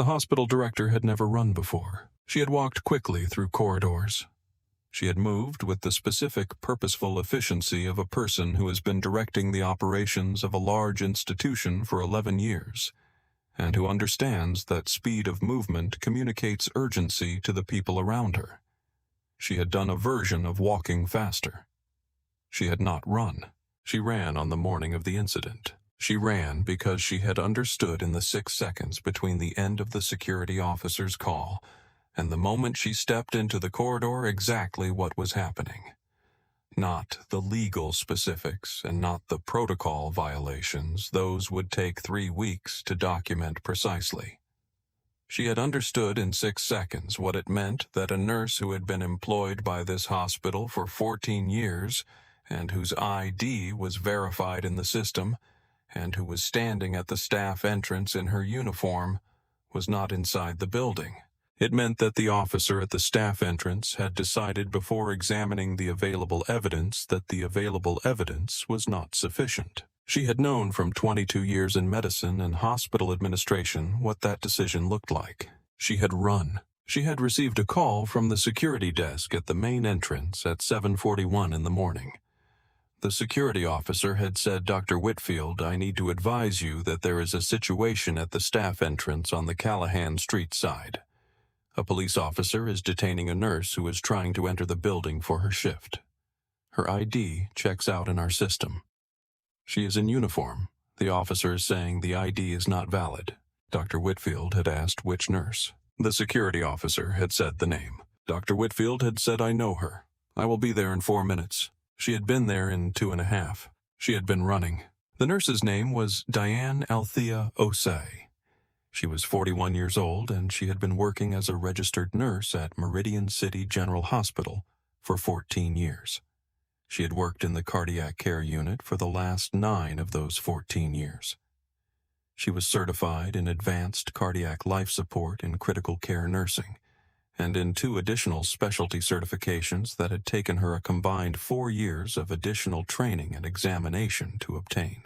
The hospital director had never run before. She had walked quickly through corridors. She had moved with the specific, purposeful efficiency of a person who has been directing the operations of a large institution for 11 years, and who understands that speed of movement communicates urgency to the people around her. She had done a version of walking faster. She had not run. She ran on the morning of the incident. She ran because she had understood in the 6 seconds between the end of the security officer's call and the moment she stepped into the corridor exactly what was happening. Not the legal specifics and not the protocol violations. Those would take 3 weeks to document precisely. She had understood in 6 seconds what it meant that a nurse who had been employed by this hospital for 14 years and whose ID was verified in the system and who was standing at the staff entrance in her uniform was not inside the building. It meant that the officer at the staff entrance had decided before examining the available evidence that the available evidence was not sufficient. She had known from 22 years in medicine and hospital administration what that decision looked like. She had run. She had received a call from the security desk at the main entrance at 7:41 in the morning. The security officer had said, "Dr. Whitfield, I need to advise you that there is a situation at the staff entrance on the Callahan Street side. A police officer is detaining a nurse who is trying to enter the building for her shift. Her ID checks out in our system. She is in uniform. The officer is saying the ID is not valid." Dr. Whitfield had asked which nurse. The security officer had said the name. Dr. Whitfield had said, "I know her. I will be there in 4 minutes." She had been there in 2.5. She had been running. The nurse's name was Diane Althea Osei. She was 41 years old, and she had been working as a registered nurse at Meridian City General Hospital for 14 years. She had worked in the cardiac care unit for the last 9 of those 14 years. She was certified in advanced cardiac life support and critical care nursing, and in 2 additional specialty certifications that had taken her a combined 4 years of additional training and examination to obtain.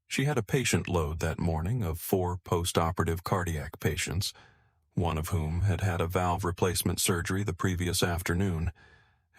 She had a patient load that morning of 4 post-operative cardiac patients, one of whom had had a valve replacement surgery the previous afternoon,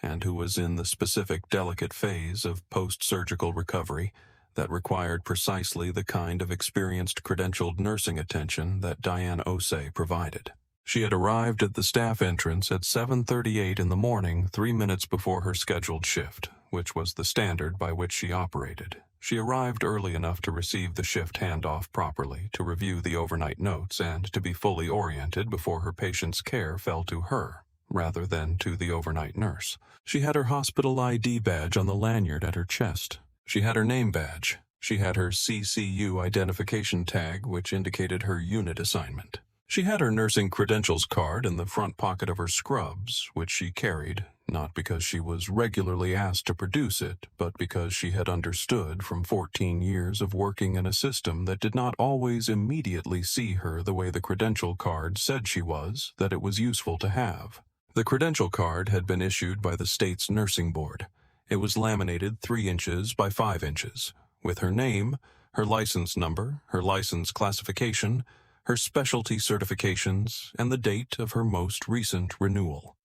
and who was in the specific delicate phase of post-surgical recovery that required precisely the kind of experienced credentialed nursing attention that Diane Osei provided. She had arrived at the staff entrance at 7:38 in the morning, 3 minutes before her scheduled shift, which was the standard by which she operated. She arrived early enough to receive the shift handoff properly, to review the overnight notes, and to be fully oriented before her patient's care fell to her, rather than to the overnight nurse. She had her hospital ID badge on the lanyard at her chest. She had her name badge. She had her CCU identification tag, which indicated her unit assignment. She had her nursing credentials card in the front pocket of her scrubs, which she carried, not because she was regularly asked to produce it, but because she had understood from 14 years of working in a system that did not always immediately see her the way the credential card said she was, that it was useful to have. The credential card had been issued by the state's nursing board. It was laminated 3 inches by 5 inches, with her name, her license number, her license classification, her specialty certifications, and the date of her most recent renewal.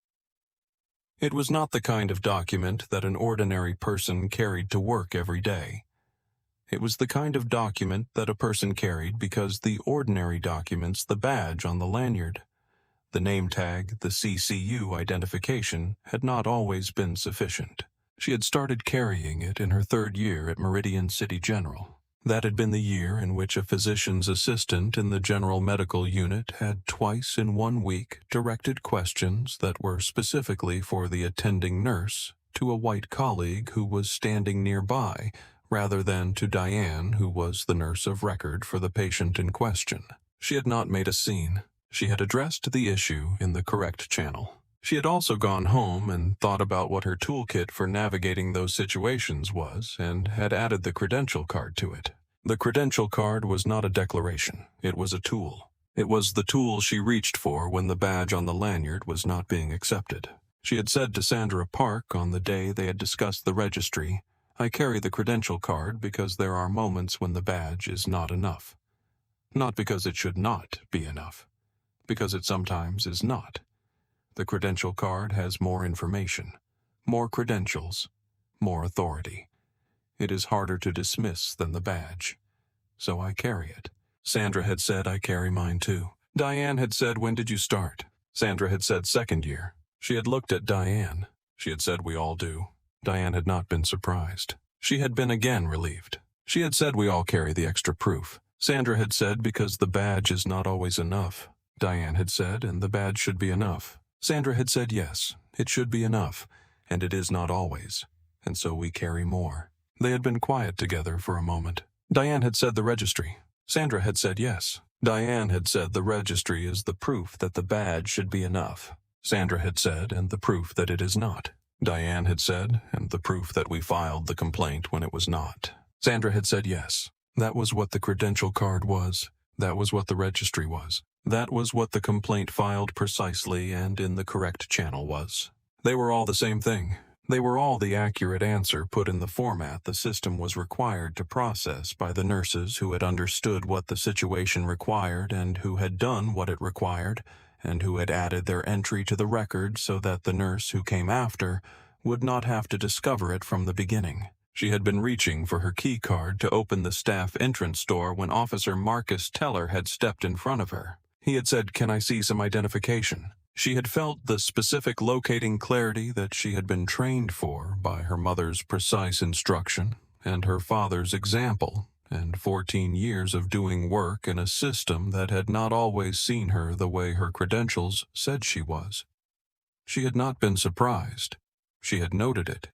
It was not the kind of document that an ordinary person carried to work every day. It was the kind of document that a person carried because the ordinary documents, the badge on the lanyard, the name tag, the CCU identification, had not always been sufficient. She had started carrying it in her 3rd year at Meridian City General. That had been the year in which a physician's assistant in the general medical unit had twice in 1 week directed questions that were specifically for the attending nurse to a white colleague who was standing nearby, rather than to Diane, who was the nurse of record for the patient in question. She had not made a scene. She had addressed the issue in the correct channel. She had also gone home and thought about what her toolkit for navigating those situations was, and had added the credential card to it. The credential card was not a declaration. It was a tool. It was the tool she reached for when the badge on the lanyard was not being accepted. She had said to Sandra Park on the day they had discussed the registry, "I carry the credential card because there are moments when the badge is not enough." Not because it should not be enough, because it sometimes is not. The credential card has more information, more credentials, more authority. It is harder to dismiss than the badge. So I carry it. Sandra had said I carry mine too. Diane had said, when did you start? Sandra had said second year. She had looked at Diane. She had said we all do. Diane had not been surprised. She had been again relieved. She had said we all carry the extra proof. Sandra had said because the badge is not always enough. Diane had said, and the badge should be enough. Sandra had said yes, it should be enough, and it is not always, and so we carry more. They had been quiet together for a moment. Diane had said the registry. Sandra had said yes. Diane had said the registry is the proof that the badge should be enough. Sandra had said, and the proof that it is not. Diane had said, and the proof that we filed the complaint when it was not. Sandra had said yes. That was what the credential card was. That was what the registry was. That was what the complaint filed precisely and in the correct channel was. They were all the same thing. They were all the accurate answer put in the format the system was required to process by the nurses who had understood what the situation required and who had done what it required, and who had added their entry to the record so that the nurse who came after would not have to discover it from the beginning. She had been reaching for her key card to open the staff entrance door when Officer Marcus Teller had stepped in front of her. He had said, "Can I see some identification?" She had felt the specific locating clarity that she had been trained for by her mother's precise instruction and her father's example, and 14 years of doing work in a system that had not always seen her the way her credentials said she was. She had not been surprised. She had noted it.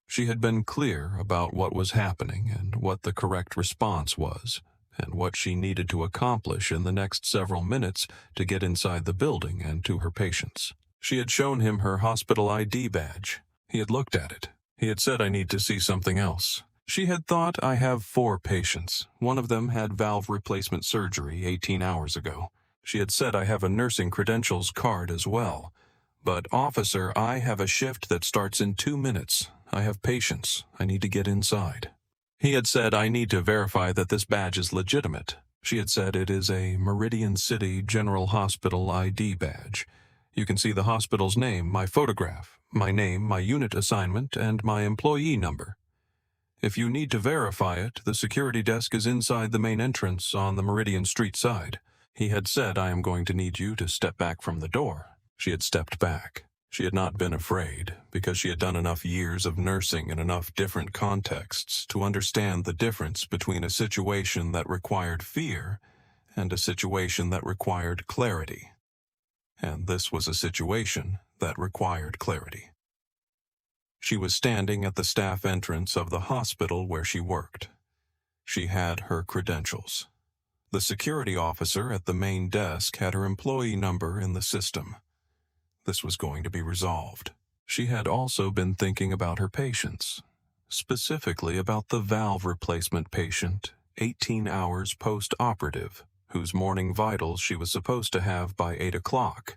She had been clear about what was happening and what the correct response was, and what she needed to accomplish in the next several minutes to get inside the building and to her patients. She had shown him her hospital ID badge. He had looked at it. He had said, "I need to see something else." She had thought, "I have 4 patients. One of them had valve replacement surgery 18 hours ago." She had said, "I have a nursing credentials card as well. But, officer, I have a shift that starts in 2 minutes. I have patients. I need to get inside." He had said, "I need to verify that this badge is legitimate." She had said, "It is a Meridian City General Hospital ID badge. You can see the hospital's name, my photograph, my name, my unit assignment, and my employee number. If you need to verify it, the security desk is inside the main entrance on the Meridian Street side." He had said, "I am going to need you to step back from the door." She had stepped back. She had not been afraid, because she had done enough years of nursing in enough different contexts to understand the difference between a situation that required fear and a situation that required clarity. And this was a situation that required clarity. She was standing at the staff entrance of the hospital where she worked. She had her credentials. The security officer at the main desk had her employee number in the system. This was going to be resolved. She had also been thinking about her patients, specifically about the valve replacement patient, 18 hours post-operative, whose morning vitals she was supposed to have by 8 o'clock,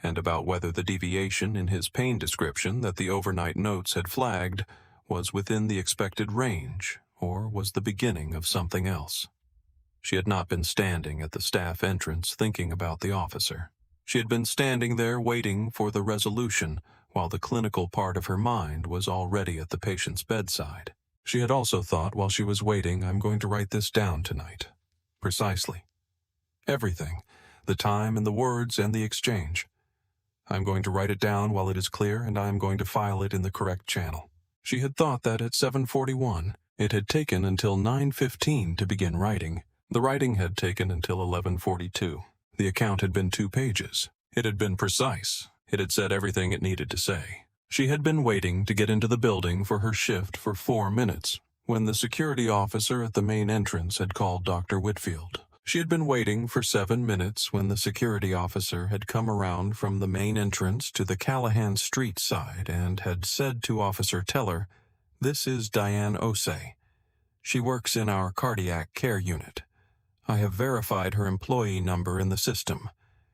and about whether the deviation in his pain description that the overnight notes had flagged was within the expected range, or was the beginning of something else. She had not been standing at the staff entrance thinking about the officer. She had been standing there waiting for the resolution, while the clinical part of her mind was already at the patient's bedside. She had also thought while she was waiting, "I'm going to write this down tonight." Precisely. Everything. The time and the words and the exchange. "I'm going to write it down while it is clear, and I am going to file it in the correct channel." She had thought that at 7:41. It had taken until 9:15 to begin writing. The writing had taken until 11:42. The account had been 2 pages. It had been precise. It had said everything it needed to say. She had been waiting to get into the building for her shift for 4 minutes, when the security officer at the main entrance had called Dr. Whitfield. She had been waiting for 7 minutes when the security officer had come around from the main entrance to the Callahan Street side and had said to Officer Teller, "This is Abena Osei. She works in our cardiac care unit. I have verified her employee number in the system.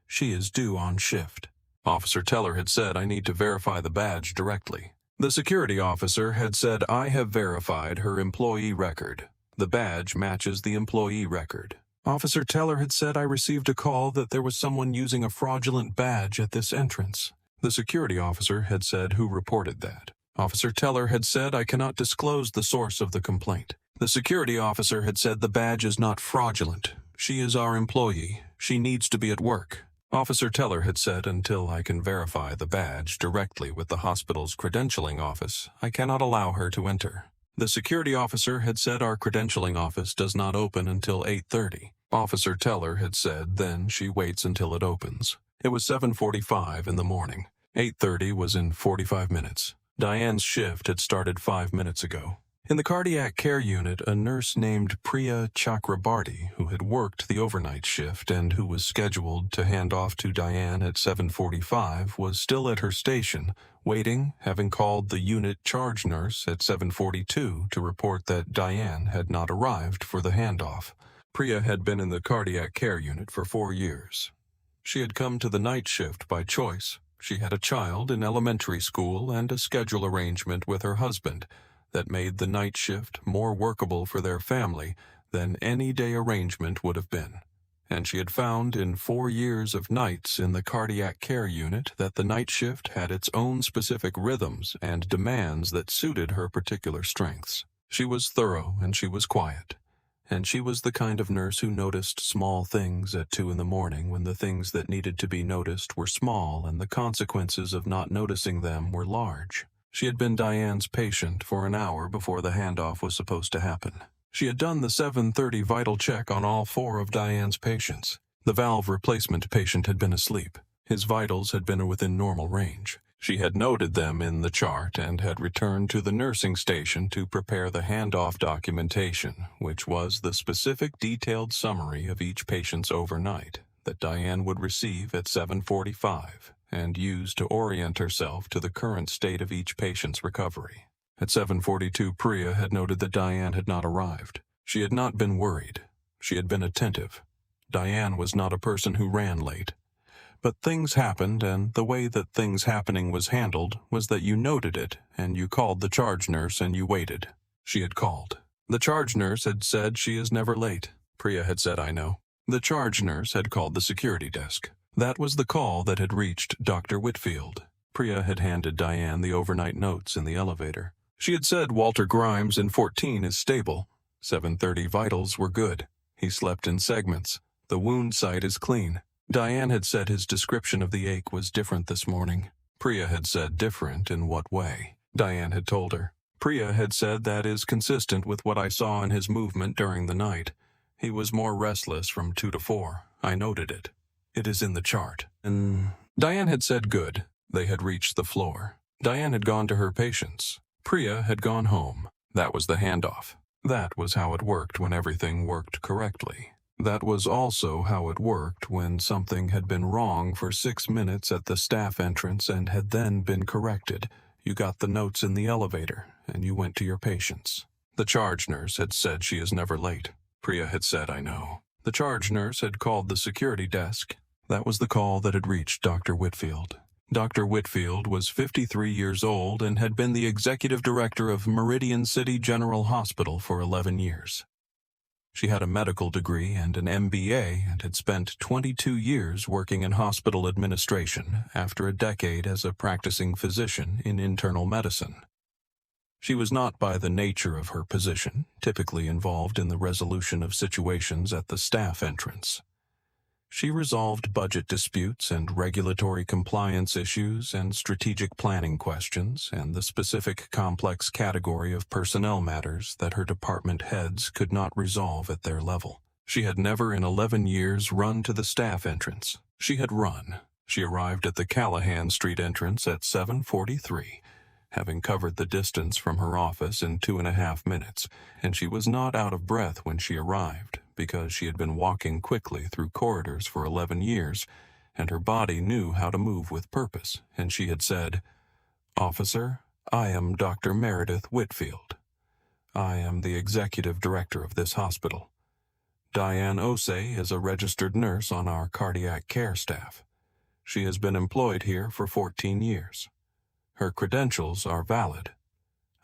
She is due on shift." Officer Teller had said, "I need to verify the badge directly." The security officer had said, "I have verified her employee record. The badge matches the employee record. Officer Teller had said I received a call that there was someone using a fraudulent badge at this entrance. The security officer had said who reported that. Officer Teller had said I cannot disclose the source of the complaint. The security officer had said the badge is not fraudulent. She is our employee. She needs to be at work. Officer Teller had said until I can verify the badge directly with the hospital's credentialing office, I cannot allow her to enter. The security officer had said our credentialing office does not open until 8:30. Officer Teller had said then she waits until it opens. It was 7:45 in the morning. 8:30 was in 45 minutes. Diane's shift had started 5 minutes ago. In the cardiac care unit, a nurse named Priya Chakrabarty, who had worked the overnight shift and who was scheduled to hand off to Diane at 7:45, was still at her station, waiting, having called the unit charge nurse at 7:42 to report that Diane had not arrived for the handoff. Priya had been in the cardiac care unit for 4 years. She had come to the night shift by choice. She had a child in elementary school and a schedule arrangement with her husband that made the night shift more workable for their family than any day arrangement would have been. And she had found in 4 years of nights in the cardiac care unit that the night shift had its own specific rhythms and demands that suited her particular strengths. She was thorough and she was quiet. And she was the kind of nurse who noticed small things at 2 in the morning when the things that needed to be noticed were small and the consequences of not noticing them were large. She had been Diane's patient for an hour before the handoff was supposed to happen. She had done the 7:30 vital check on all 4 of Diane's patients. The valve replacement patient had been asleep. His vitals had been within normal range. She had noted them in the chart and had returned to the nursing station to prepare the handoff documentation, which was the specific detailed summary of each patient's overnight that Diane would receive at 7:45 and use to orient herself to the current state of each patient's recovery. At 7:42, Priya had noted that Diane had not arrived. She had not been worried. She had been attentive. Diane was not a person who ran late. But things happened, and the way that things happening was handled was that you noted it, and you called the charge nurse and you waited. She had called. The charge nurse had said she is never late. Priya had said, I know. The charge nurse had called the security desk. That was the call that had reached Dr. Whitfield. Priya had handed Diane the overnight notes in the elevator. She had said Walter Grimes in 14 is stable. 7:30 vitals were good. He slept in segments. The wound site is clean. Diane had said his description of the ache was different this morning. Priya had said different in what way? Diane had told her. Priya had said that is consistent with what I saw in his movement during the night. He was more restless from 2 to 4. I noted it. It is in the chart. And Diane had said good. They had reached the floor. Diane had gone to her patients. Priya had gone home. That was the handoff. That was how it worked when everything worked correctly. That was also how it worked when something had been wrong for 6 minutes at the staff entrance and had then been corrected. You got the notes in the elevator, and you went to your patients. The charge nurse had said she is never late. Priya had said, I know. The charge nurse had called the security desk. That was the call that had reached Dr. Whitfield. Dr. Whitfield was 53 years old and had been the executive director of Meridian City General Hospital for 11 years. She had a medical degree and an MBA and had spent 22 years working in hospital administration after a decade as a practicing physician in internal medicine. She was not, by the nature of her position, typically involved in the resolution of situations at the staff entrance. She resolved budget disputes and regulatory compliance issues and strategic planning questions and the specific complex category of personnel matters that her department heads could not resolve at their level. She had never in 11 years run to the staff entrance. She had run. She arrived at the Callahan Street entrance at 7:43, having covered the distance from her office in 2.5 minutes, and she was not out of breath when she arrived, because she had been walking quickly through corridors for 11 years, and her body knew how to move with purpose, and she had said, Officer, I am Dr. Meredith Whitfield. I am the executive director of this hospital. Diane Osei is a registered nurse on our cardiac care staff. She has been employed here for 14 years. Her credentials are valid.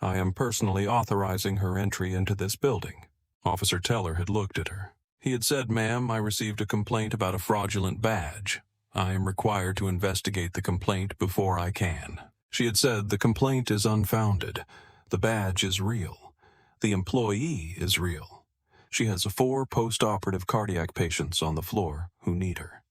I am personally authorizing her entry into this building. Officer Teller had looked at her. He had said, "Ma'am, I received a complaint about a fraudulent badge. I am required to investigate the complaint before I can." She had said, "The complaint is unfounded. The badge is real. The employee is real. She has 4 post-operative cardiac patients on the floor who need her.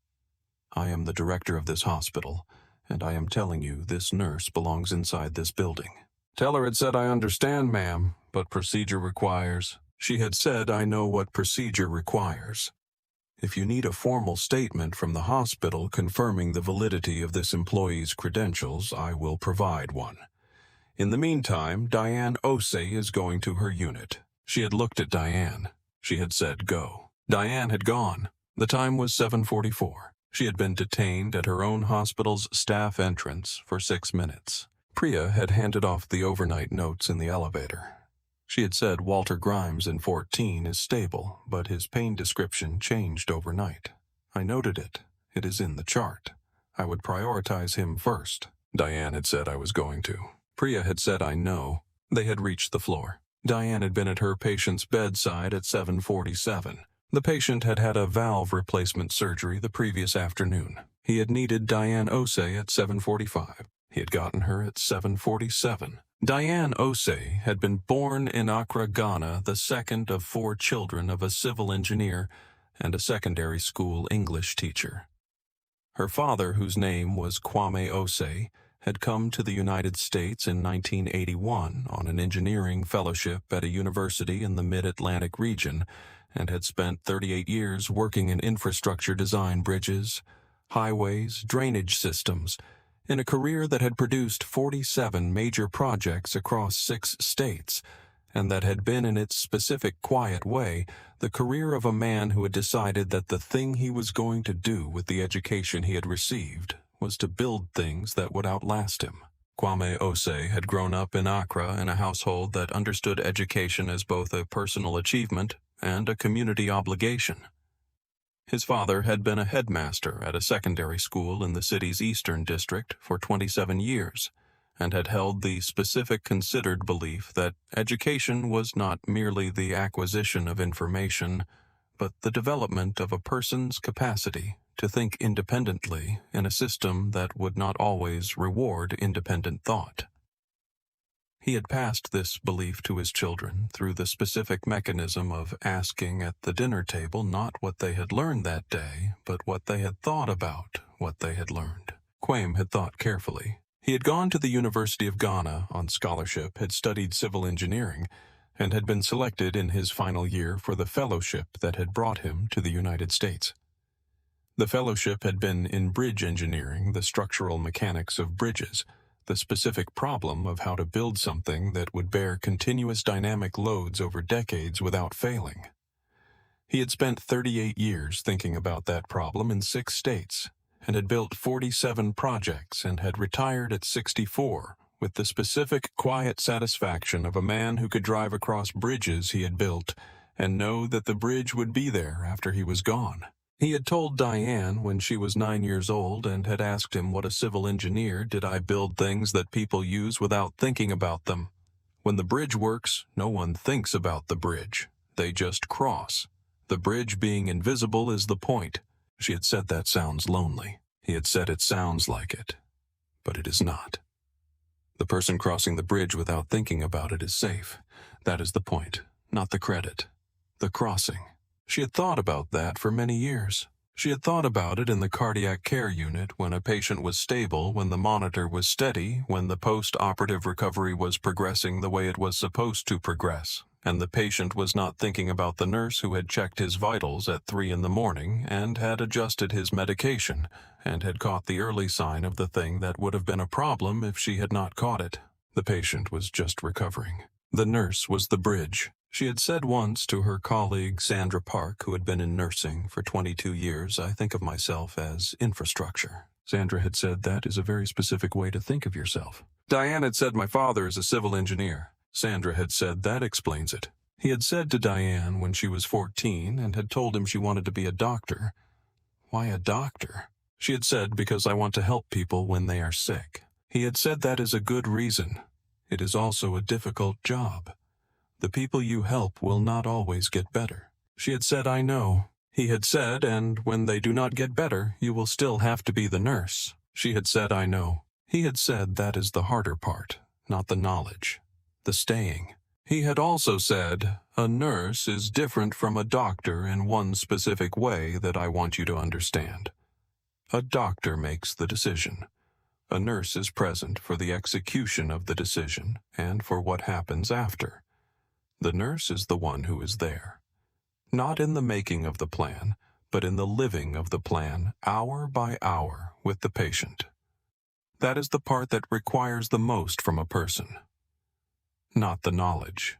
I am the director of this hospital, and I am telling you this nurse belongs inside this building." Teller had said, "I understand, ma'am, but procedure requires." She had said, "I know what procedure requires. If you need a formal statement from the hospital confirming the validity of this employee's credentials, I will provide one. In the meantime, Diane Osei is going to her unit." She had looked at Diane. She had said, "Go." Diane had gone. The time was 7:44. She had been detained at her own hospital's staff entrance for 6 minutes. Priya had handed off the overnight notes in the elevator. She had said Walter Grimes in 14 is stable, but his pain description changed overnight. "I noted it. It is in the chart. I would prioritize him first." Diane had said I was going to. Priya had said, "I know." They had reached the floor. Diane had been at her patient's bedside at 7:47. The patient had had a valve replacement surgery the previous afternoon. He had needed Diane Osei at 7:45. He had gotten her at 7:47. Diane Osei had been born in Accra, Ghana, the second of 4 children of a civil engineer and a secondary school English teacher. Her father, whose name was Kwame Osei, had come to the United States in 1981 on an engineering fellowship at a university in the Mid-Atlantic region and had spent 38 years working in infrastructure design, bridges, highways, drainage systems, in a career that had produced 47 major projects across 6 states, and that had been in its specific quiet way the career of a man who had decided that the thing he was going to do with the education he had received was to build things that would outlast him. Kwame Osei had grown up in Accra in a household that understood education as both a personal achievement and a community obligation. His father had been a headmaster at a secondary school in the city's eastern district for 27 years, and had held the specific considered belief that education was not merely the acquisition of information, but the development of a person's capacity to think independently in a system that would not always reward independent thought. He had passed this belief to his children through the specific mechanism of asking at the dinner table not what they had learned that day, but what they had thought about what they had learned. Kwame had thought carefully. He had gone to the University of Ghana on scholarship, had studied civil engineering, and had been selected in his final year for the fellowship that had brought him to the United States. The fellowship had been in bridge engineering, the structural mechanics of bridges, the specific problem of how to build something that would bear continuous dynamic loads over decades without failing. He had spent 38 years thinking about that problem in 6 states, and had built 47 projects and had retired at 64 with the specific quiet satisfaction of a man who could drive across bridges he had built and know that the bridge would be there after he was gone. He had told Diane when she was 9 years old and had asked him, "What a civil engineer, did I build things that people use without thinking about them? When the bridge works, no one thinks about the bridge. They just cross. The bridge being invisible is the point." She had said that sounds lonely. He had said it sounds like it, but it is not. The person crossing the bridge without thinking about it is safe. That is the point, not the credit. The crossing. She had thought about that for many years. She had thought about it in the cardiac care unit when a patient was stable, when the monitor was steady, when the post-operative recovery was progressing the way it was supposed to progress, and the patient was not thinking about the nurse who had checked his vitals at 3 in the morning and had adjusted his medication and had caught the early sign of the thing that would have been a problem if she had not caught it. The patient was just recovering. The nurse was the bridge. She had said once to her colleague Sandra Park, who had been in nursing for 22 years, "I think of myself as infrastructure." Sandra had said, "That is a very specific way to think of yourself." Diane had said, "My father is a civil engineer." Sandra had said, "That explains it." He had said to Diane when she was 14 and had told him she wanted to be a doctor. "Why a doctor?" She had said, "Because I want to help people when they are sick." He had said, "That is a good reason. It is also a difficult job. The people you help will not always get better." She had said, "I know." He had said, "And when they do not get better, you will still have to be the nurse." She had said, "I know." He had said, "That is the harder part, not the knowledge, the staying." He had also said, "A nurse is different from a doctor in one specific way that I want you to understand. A doctor makes the decision. A nurse is present for the execution of the decision and for what happens after. The nurse is the one who is there, not in the making of the plan, but in the living of the plan, hour by hour, with the patient. That is the part that requires the most from a person. Not the knowledge,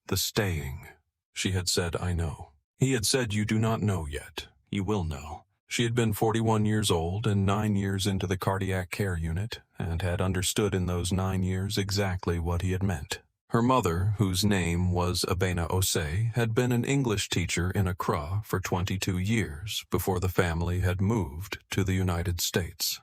the staying." She had said, "I know." He had said, "You do not know yet. You will know." She had been 41 years old and 9 years into the cardiac care unit, and had understood in those 9 years exactly what he had meant. Her mother, whose name was Abena Osei, had been an English teacher in Accra for 22 years before the family had moved to the United States.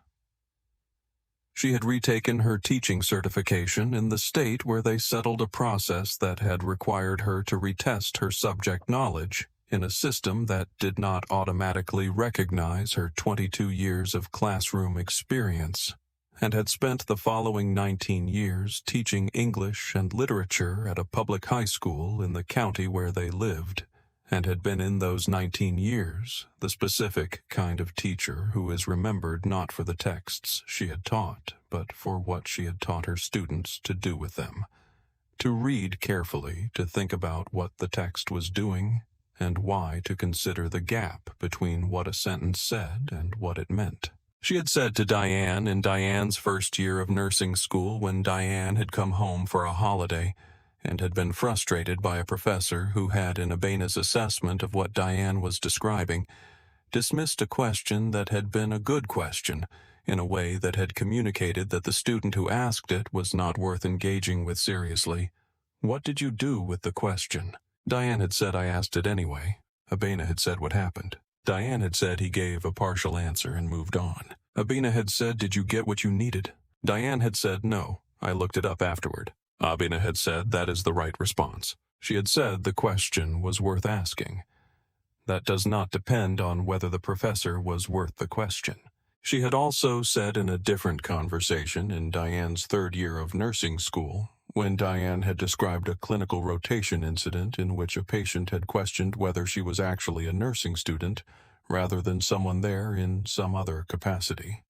She had retaken her teaching certification in the state where they settled a process that had required her to retest her subject knowledge in a system that did not automatically recognize her 22 years of classroom experience, and had spent the following 19 years teaching English and literature at a public high school in the county where they lived, and had been in those 19 years the specific kind of teacher who is remembered not for the texts she had taught, but for what she had taught her students to do with them. To read carefully, to think about what the text was doing, and why to consider the gap between what a sentence said and what it meant. She had said to Diane in Diane's first year of nursing school, when Diane had come home for a holiday and had been frustrated by a professor who had, in Abena's assessment of what Diane was describing, dismissed a question that had been a good question in a way that had communicated that the student who asked it was not worth engaging with seriously. "What did you do with the question?" Diane had said, "I asked it anyway." Abena had said, "What happened?" Diane had said he gave a partial answer and moved on. Abena had said, "Did you get what you needed?" Diane had said, "No, I looked it up afterward." Abena had said, "That is the right response." She had said the question was worth asking. That does not depend on whether the professor was worth the question. She had also said in a different conversation in Diane's third year of nursing school, when Diane had described a clinical rotation incident in which a patient had questioned whether she was actually a nursing student rather than someone there in some other capacity.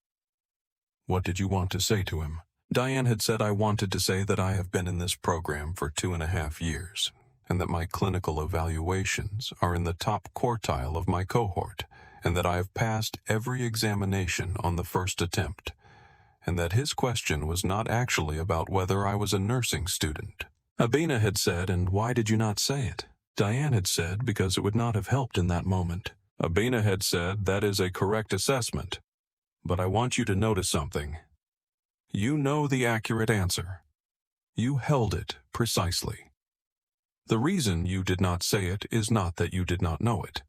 "What did you want to say to him?" Diane had said, "I wanted to say that I have been in this program for 2.5 years, and that my clinical evaluations are in the top quartile of my cohort, and that I have passed every examination on the first attempt, and that his question was not actually about whether I was a nursing student." Abena had said, "And why did you not say it?" Diane had said, "Because it would not have helped in that moment." Abena had said, "That is a correct assessment, but I want you to notice something. You know the accurate answer. You held it precisely. The reason you did not say it is not that you did not know it.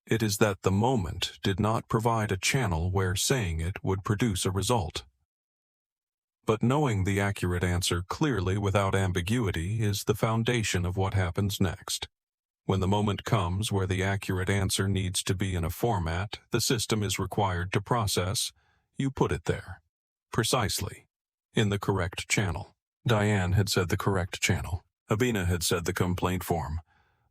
It is that the moment did not provide a channel where saying it would produce a result. But knowing the accurate answer clearly without ambiguity is the foundation of what happens next. When the moment comes where the accurate answer needs to be in a format the system is required to process, you put it there. Precisely. In the correct channel." Diane had said the correct channel. Abena had said the complaint form,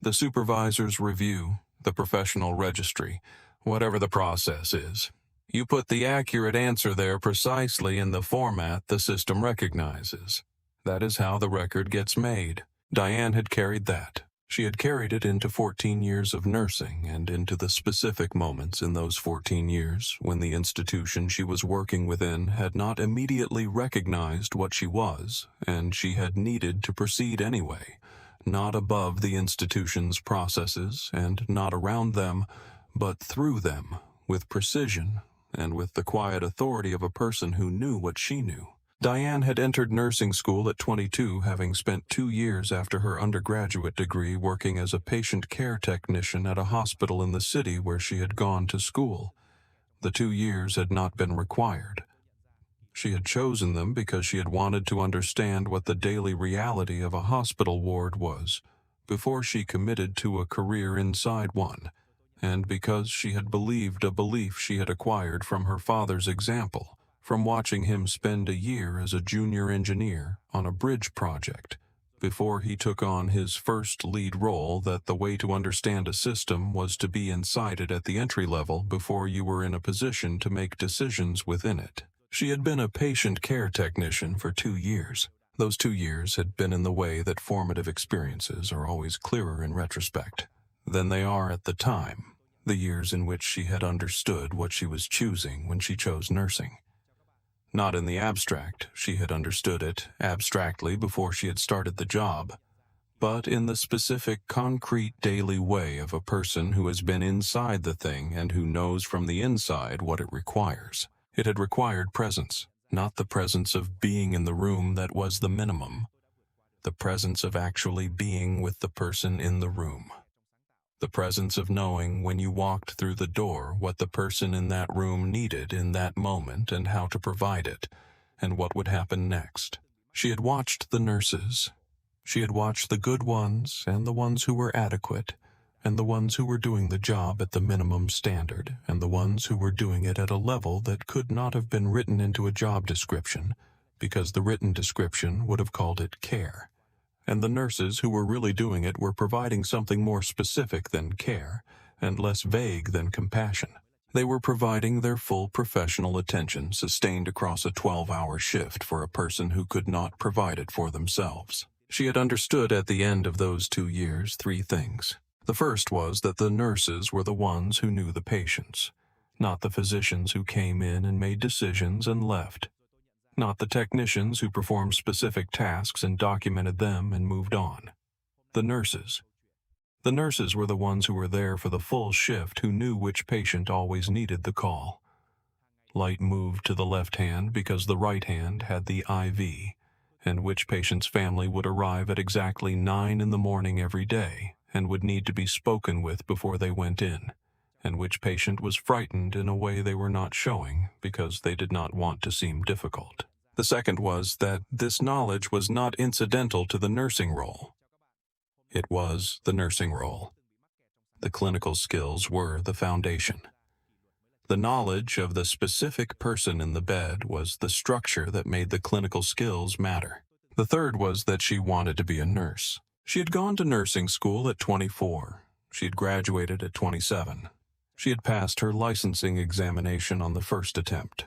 the supervisor's review, the professional registry, whatever the process is. You put the accurate answer there precisely in the format the system recognizes. That is how the record gets made. Diane had carried that. She had carried it into 14 years of nursing and into the specific moments in those 14 years when the institution she was working within had not immediately recognized what she was, and she had needed to proceed anyway, not above the institution's processes and not around them, but through them, with precision and with the quiet authority of a person who knew what she knew. Diane had entered nursing school at 22, having spent 2 years after her undergraduate degree working as a patient care technician at a hospital in the city where she had gone to school. The 2 years had not been required. She had chosen them because she had wanted to understand what the daily reality of a hospital ward was, before she committed to a career inside one, and because she had believed a belief she had acquired from her father's example, from watching him spend a year as a junior engineer on a bridge project, before he took on his first lead role, that the way to understand a system was to be inside it at the entry level before you were in a position to make decisions within it. She had been a patient care technician for 2 years. Those 2 years had been in the way that formative experiences are always clearer in retrospect than they are at the time, the years in which she had understood what she was choosing when she chose nursing. Not in the abstract, she had understood it abstractly before she had started the job, but in the specific, concrete daily way of a person who has been inside the thing and who knows from the inside what it requires. It had required presence, not the presence of being in the room that was the minimum, the presence of actually being with the person in the room. The presence of knowing when you walked through the door what the person in that room needed in that moment and how to provide it, and what would happen next. She had watched the nurses. She had watched the good ones and the ones who were adequate, and the ones who were doing the job at the minimum standard, and the ones who were doing it at a level that could not have been written into a job description, because the written description would have called it care. And the nurses who were really doing it were providing something more specific than care, and less vague than compassion. They were providing their full professional attention sustained across a 12-hour shift for a person who could not provide it for themselves. She had understood at the end of those 2 years 3 things. The first was that the nurses were the ones who knew the patients, not the physicians who came in and made decisions and left. Not the technicians who performed specific tasks and documented them and moved on. The nurses. The nurses were the ones who were there for the full shift, who knew which patient always needed the call. Light moved to the left hand because the right hand had the IV, and which patient's family would arrive at exactly 9 in the morning every day and would need to be spoken with before they went in, and which patient was frightened in a way they were not showing because they did not want to seem difficult. The second was that this knowledge was not incidental to the nursing role. It was the nursing role. The clinical skills were the foundation. The knowledge of the specific person in the bed was the structure that made the clinical skills matter. The third was that she wanted to be a nurse. She had gone to nursing school at 24. She had graduated at 27. She had passed her licensing examination on the first attempt.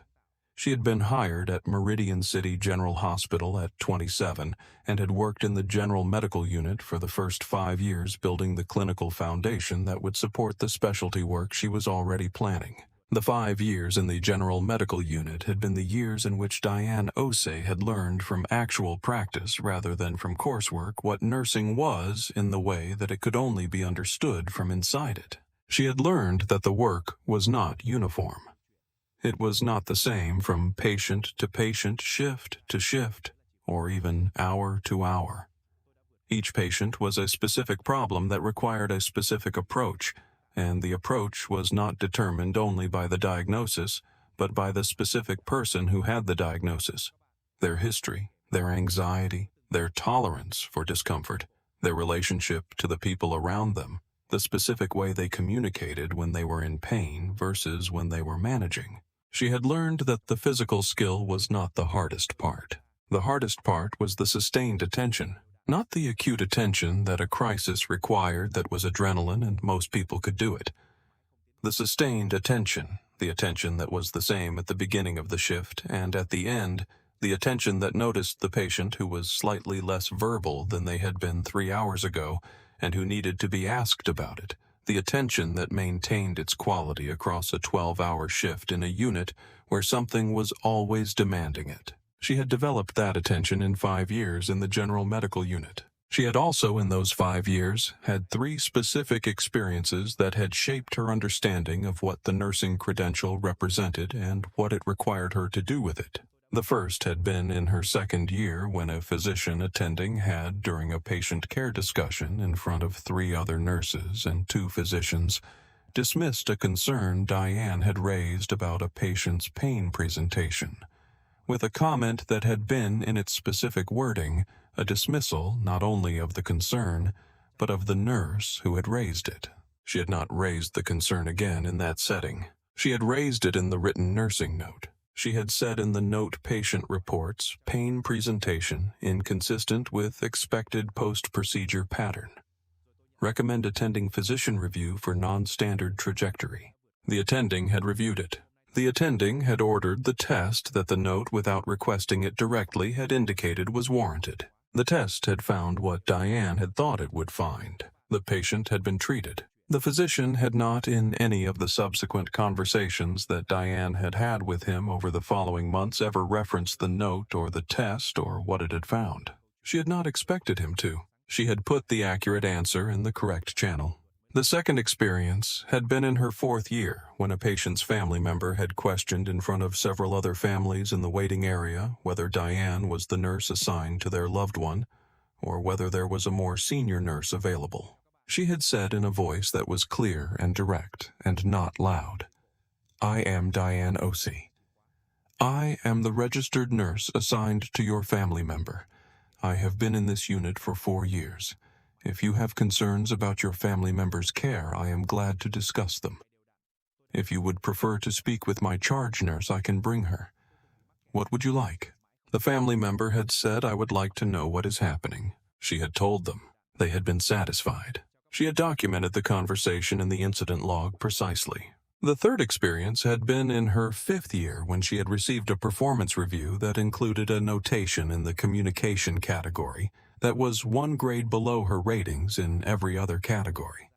She had been hired at Meridian City General Hospital at 27 and had worked in the general medical unit for the first 5 years, building the clinical foundation that would support the specialty work she was already planning. The 5 years in the general medical unit had been the years in which Abena Osei had learned from actual practice rather than from coursework what nursing was in the way that it could only be understood from inside it. She had learned that the work was not uniform. It was not the same from patient to patient, shift to shift, or even hour to hour. Each patient was a specific problem that required a specific approach, and the approach was not determined only by the diagnosis, but by the specific person who had the diagnosis, their history, their anxiety, their tolerance for discomfort, their relationship to the people around them, the specific way they communicated when they were in pain versus when they were managing. She had learned that the physical skill was not the hardest part. The hardest part was the sustained attention, not the acute attention that a crisis required that was adrenaline and most people could do it. The sustained attention, the attention that was the same at the beginning of the shift and at the end, the attention that noticed the patient who was slightly less verbal than they had been 3 hours ago and who needed to be asked about it. The attention that maintained its quality across a 12-hour shift in a unit where something was always demanding it. She had developed that attention in 5 years in the general medical unit. She had also, in those 5 years, had 3 specific experiences that had shaped her understanding of what the nursing credential represented and what it required her to do with it. The first had been in her 2nd year when a physician attending had, during a patient care discussion in front of 3 other nurses and 2 physicians, dismissed a concern Diane had raised about a patient's pain presentation, with a comment that had been, in its specific wording, a dismissal not only of the concern, but of the nurse who had raised it. She had not raised the concern again in that setting. She had raised it in the written nursing note. She had said in the note patient reports, pain presentation inconsistent with expected post-procedure pattern. Recommend attending physician review for non-standard trajectory. The attending had reviewed it. The attending had ordered the test that the note, without requesting it directly, had indicated was warranted. The test had found what Diane had thought it would find. The patient had been treated. The physician had not, in any of the subsequent conversations that Diane had had with him over the following months, ever referenced the note or the test or what it had found. She had not expected him to. She had put the accurate answer in the correct channel. The second experience had been in her 4th year, when a patient's family member had questioned in front of several other families in the waiting area whether Diane was the nurse assigned to their loved one, or whether there was a more senior nurse available. She had said in a voice that was clear and direct and not loud, "I am Diane Osei. I am the registered nurse assigned to your family member. I have been in this unit for 4 years. If you have concerns about your family member's care, I am glad to discuss them. If you would prefer to speak with my charge nurse, I can bring her. What would you like?" The family member had said, "I would like to know what is happening." She had told them. They had been satisfied. She had documented the conversation in the incident log precisely. The third experience had been in her 5th year, when she had received a performance review that included a notation in the communication category that was 1 grade below her ratings in every other category.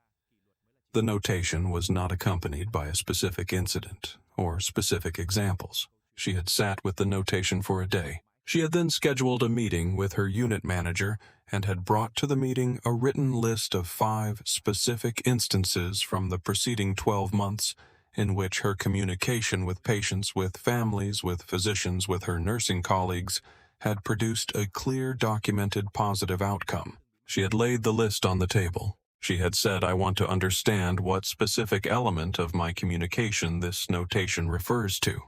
The notation was not accompanied by a specific incident or specific examples. She had sat with the notation for a day. She had then scheduled a meeting with her unit manager and had brought to the meeting a written list of 5 specific instances from the preceding 12 months in which her communication with patients, with families, with physicians, with her nursing colleagues had produced a clear, documented, positive outcome. She had laid the list on the table. She had said, "I want to understand what specific element of my communication this notation refers to.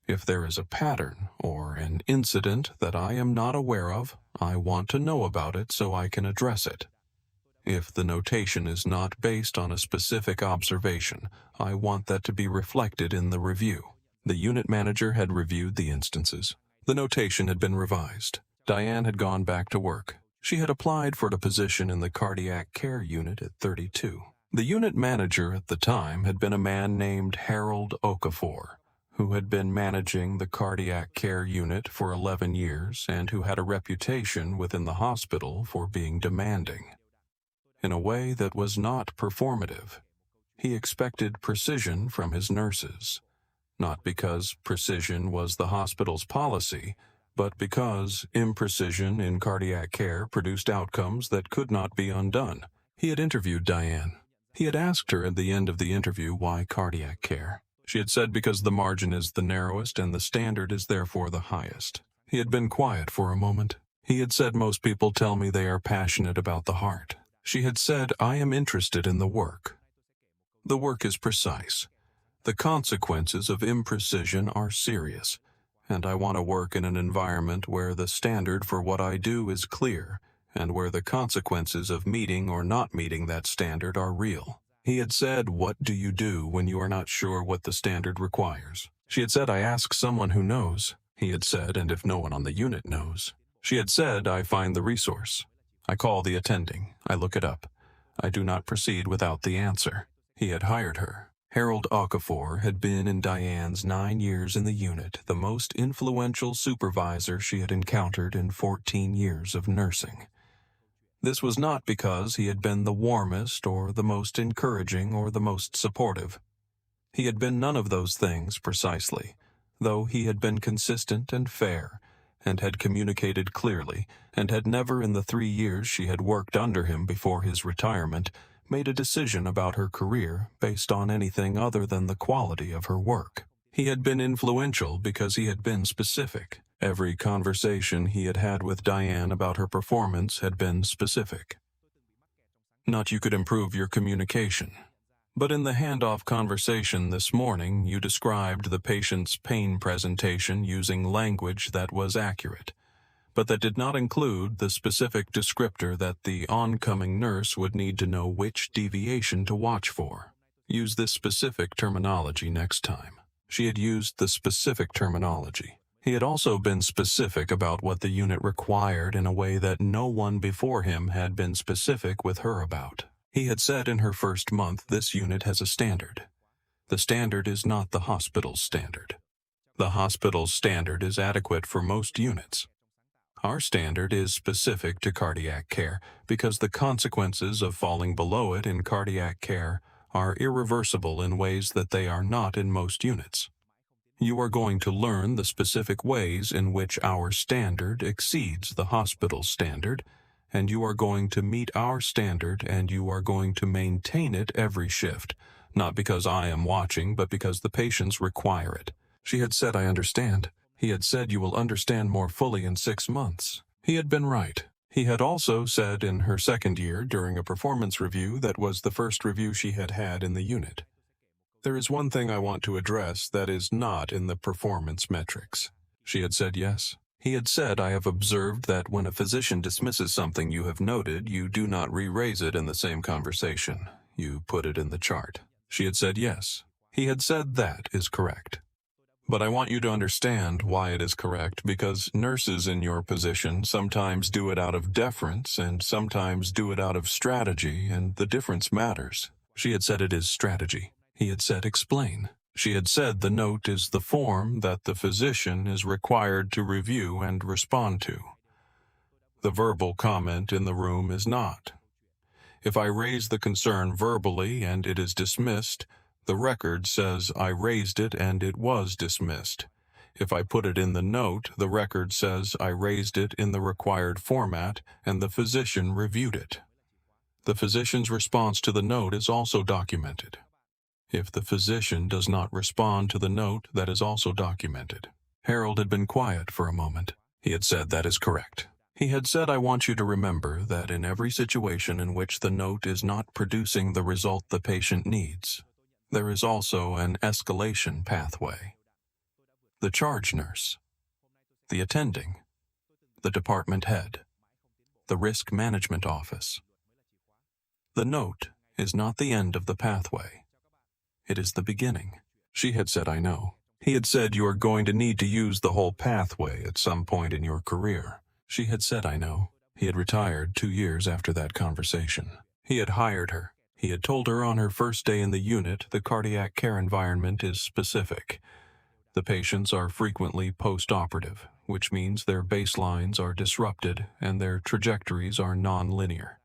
If there is a pattern or an incident that I am not aware of, I want to know about it so I can address it. If the notation is not based on a specific observation, I want that to be reflected in the review." The unit manager had reviewed the instances. The notation had been revised. Diane had gone back to work. She had applied for a position in the cardiac care unit at 32. The unit manager at the time had been a man named Harold Okafor, who had been managing the cardiac care unit for 11 years and who had a reputation within the hospital for being demanding. In a way that was not performative. He expected precision from his nurses, not because precision was the hospital's policy, but because imprecision in cardiac care produced outcomes that could not be undone. He had interviewed Diane. He had asked her at the end of the interview why cardiac care. She had said because the margin is the narrowest and the standard is therefore the highest. He had been quiet for a moment. He had said, "Most people tell me they are passionate about the heart." She had said, "I am interested in the work. The work is precise. The consequences of imprecision are serious, and I want to work in an environment where the standard for what I do is clear, and where the consequences of meeting or not meeting that standard are real." He had said, "What do you do when you are not sure what the standard requires?" She had said, "I ask someone who knows." He had said, "And if no one on the unit knows?" She had said, "I find the resource. I call the attending. I look it up. I do not proceed without the answer." He had hired her. Harold Okafor had been in Diane's 9 years in the unit, the most influential supervisor she had encountered in 14 years of nursing. This was not because he had been the warmest or the most encouraging or the most supportive. He had been none of those things precisely, though he had been consistent and fair, and had communicated clearly, and had never in the 3 years she had worked under him before his retirement made a decision about her career based on anything other than the quality of her work. He had been influential because he had been specific. Every conversation he had had with Diane about her performance had been specific. Not you could improve your communication, but in the handoff conversation this morning you described the patient's pain presentation using language that was accurate. but that did not include the specific descriptor that the oncoming nurse would need to know which deviation to watch for. Use this specific terminology next time. She had used the specific terminology. He had also been specific about what the unit required in a way that no one before him had been specific with her about. He had said in her first month this unit has a standard. The standard is not the hospital's standard. The hospital's standard is adequate for most units. Our standard is specific to cardiac care because the consequences of falling below it in cardiac care are irreversible in ways that they are not in most units. You are going to learn the specific ways in which our standard exceeds the hospital's standard, and you are going to meet our standard and you are going to maintain it every shift, not because I am watching, but because the patients require it. She had said, I understand. He had said, you will understand more fully in 6 months. He had been right. He had also said in her second year during a performance review that was the first review she had had in the unit. There is one thing I want to address that is not in the performance metrics. She had said yes. He had said, I have observed that when a physician dismisses something you have noted, you do not re-raise it in the same conversation. You put it in the chart. She had said yes. He had said that is correct. But I want you to understand why it is correct, because nurses in your position sometimes do it out of deference and sometimes do it out of strategy, and the difference matters. She had said it is strategy. He had said explain. She had said the note is the form that the physician is required to review and respond to. The verbal comment in the room is not. If I raise the concern verbally and it is dismissed, the record says I raised it and it was dismissed. If I put it in the note, the record says I raised it in the required format and the physician reviewed it. The physician's response to the note is also documented. If the physician does not respond to the note, that is also documented. Harold had been quiet for a moment. He had said that is correct. He had said, I want you to remember that in every situation in which the note is not producing the result the patient needs, there is also an escalation pathway. The charge nurse, the attending, the department head, the risk management office. The note is not the end of the pathway. It is the beginning. She had said, I know. He had said, you are going to need to use the whole pathway at some point in your career. She had said, I know. He had retired 2 years after that conversation. He had hired her. He had told her on her first day in the unit the cardiac care environment is specific. The patients are frequently post-operative, which means their baselines are disrupted and their trajectories are non-linear.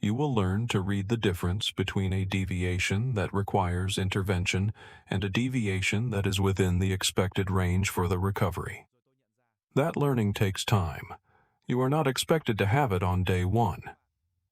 You will learn to read the difference between a deviation that requires intervention and a deviation that is within the expected range for the recovery. That learning takes time. You are not expected to have it on day 1.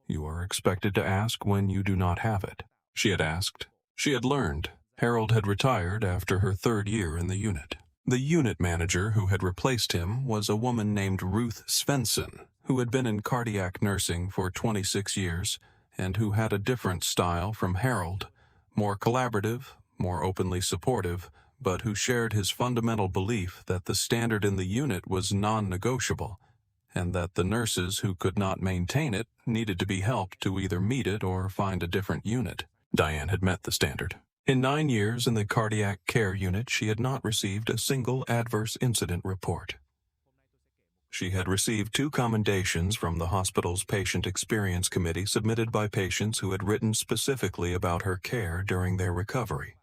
You are expected to ask when you do not have it. She had asked. She had learned. Harold had retired after her 3rd year in the unit. The unit manager who had replaced him was a woman named Ruth Svensson, who had been in cardiac nursing for 26 years and who had a different style from Harold, more collaborative, more openly supportive, but who shared his fundamental belief that the standard in the unit was non-negotiable and that the nurses who could not maintain it needed to be helped to either meet it or find a different unit. Diane had met the standard. In 9 years in the cardiac care unit, she had not received a single adverse incident report. She had received 2 commendations from the hospital's Patient Experience Committee submitted by patients who had written specifically about her care during their recovery.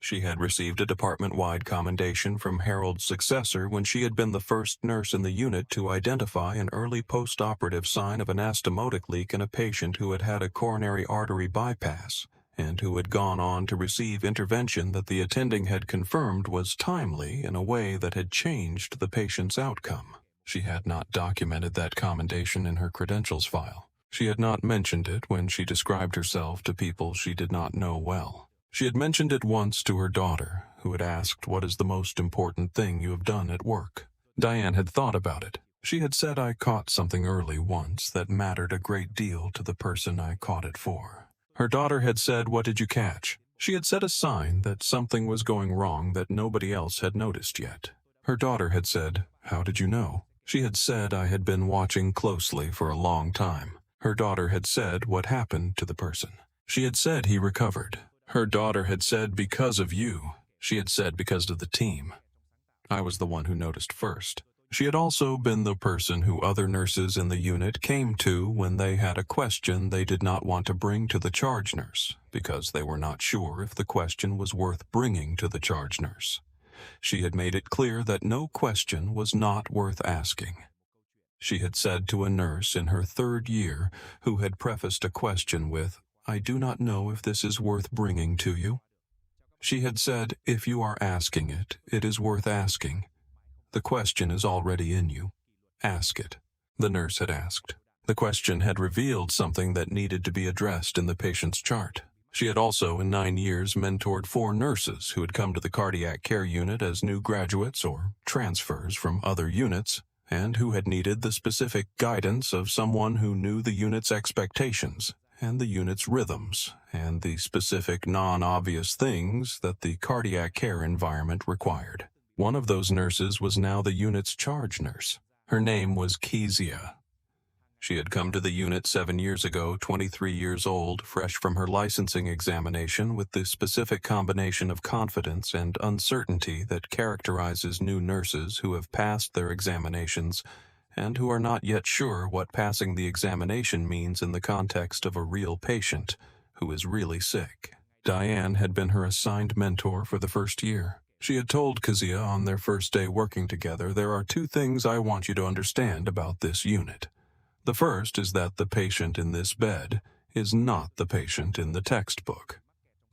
She had received a department-wide commendation from Harold's successor when she had been the first nurse in the unit to identify an early post-operative sign of anastomotic leak in a patient who had had a coronary artery bypass and who had gone on to receive intervention that the attending had confirmed was timely in a way that had changed the patient's outcome. She had not documented that commendation in her credentials file. She had not mentioned it when she described herself to people she did not know well. She had mentioned it once to her daughter, who had asked, what is the most important thing you have done at work? Diane had thought about it. She had said, I caught something early once that mattered a great deal to the person I caught it for. Her daughter had said, what did you catch? She had set a sign that something was going wrong that nobody else had noticed yet. Her daughter had said, how did you know? She had said I had been watching closely for a long time. Her daughter had said what happened to the person. She had said he recovered. Her daughter had said because of you. She had said because of the team. I was the one who noticed first. She had also been the person who other nurses in the unit came to when they had a question they did not want to bring to the charge nurse, because they were not sure if the question was worth bringing to the charge nurse. She had made it clear that no question was not worth asking. She had said to a nurse in her 3rd year who had prefaced a question with, "I do not know if this is worth bringing to you." She had said, "If you are asking it, it is worth asking. The question is already in you. Ask it." The nurse had asked. The question had revealed something that needed to be addressed in the patient's chart. She had also, in 9 years, mentored 4 nurses who had come to the cardiac care unit as new graduates or transfers from other units, and who had needed the specific guidance of someone who knew the unit's expectations and the unit's rhythms and the specific non-obvious things that the cardiac care environment required. One of those nurses was now the unit's charge nurse. Her name was Kezia. She had come to the unit 7 years ago, 23 years old, fresh from her licensing examination, with the specific combination of confidence and uncertainty that characterizes new nurses who have passed their examinations and who are not yet sure what passing the examination means in the context of a real patient who is really sick. Diane had been her assigned mentor for the first year. She had told Kezia on their first day working together, "There are 2 things I want you to understand about this unit. The first is that the patient in this bed is not the patient in the textbook.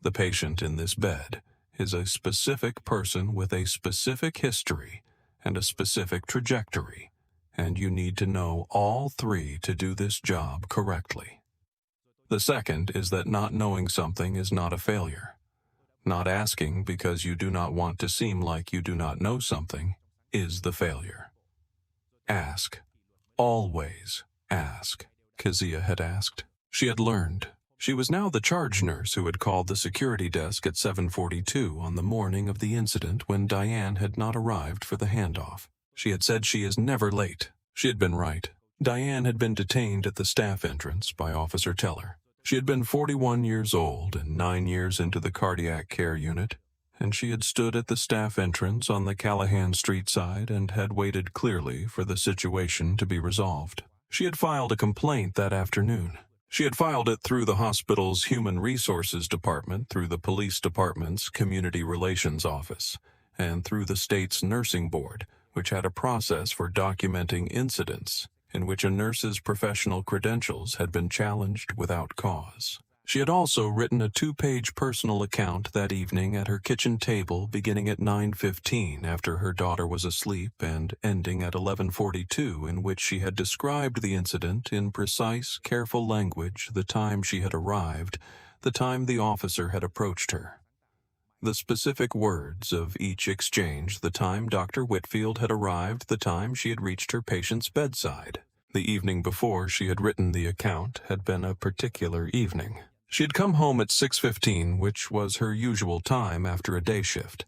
The patient in this bed is a specific person with a specific history and a specific trajectory, and you need to know all 3 to do this job correctly. The second is that not knowing something is not a failure. Not asking because you do not want to seem like you do not know something is the failure. Ask. Always ask," Kezia had asked. She had learned. She was now the charge nurse who had called the security desk at 7:42 on the morning of the incident when Diane had not arrived for the handoff. She had said she is never late. She had been right. Diane had been detained at the staff entrance by Officer Teller. She had been 41 years old and 9 years into the cardiac care unit, and she had stood at the staff entrance on the Callahan Street side and had waited clearly for the situation to be resolved. She had filed a complaint that afternoon. She had filed it through the hospital's Human Resources Department, through the police department's Community Relations Office, and through the state's nursing board, which had a process for documenting incidents in which a nurse's professional credentials had been challenged without cause. She had also written a 2-page personal account that evening at her kitchen table, beginning at 9:15 after her daughter was asleep and ending at 11:42, in which she had described the incident in precise, careful language, the time she had arrived, the time the officer had approached her. The specific words of each exchange, the time Dr. Whitfield had arrived, the time she had reached her patient's bedside. The evening before she had written the account had been a particular evening. She had come home at 6:15, which was her usual time after a day shift.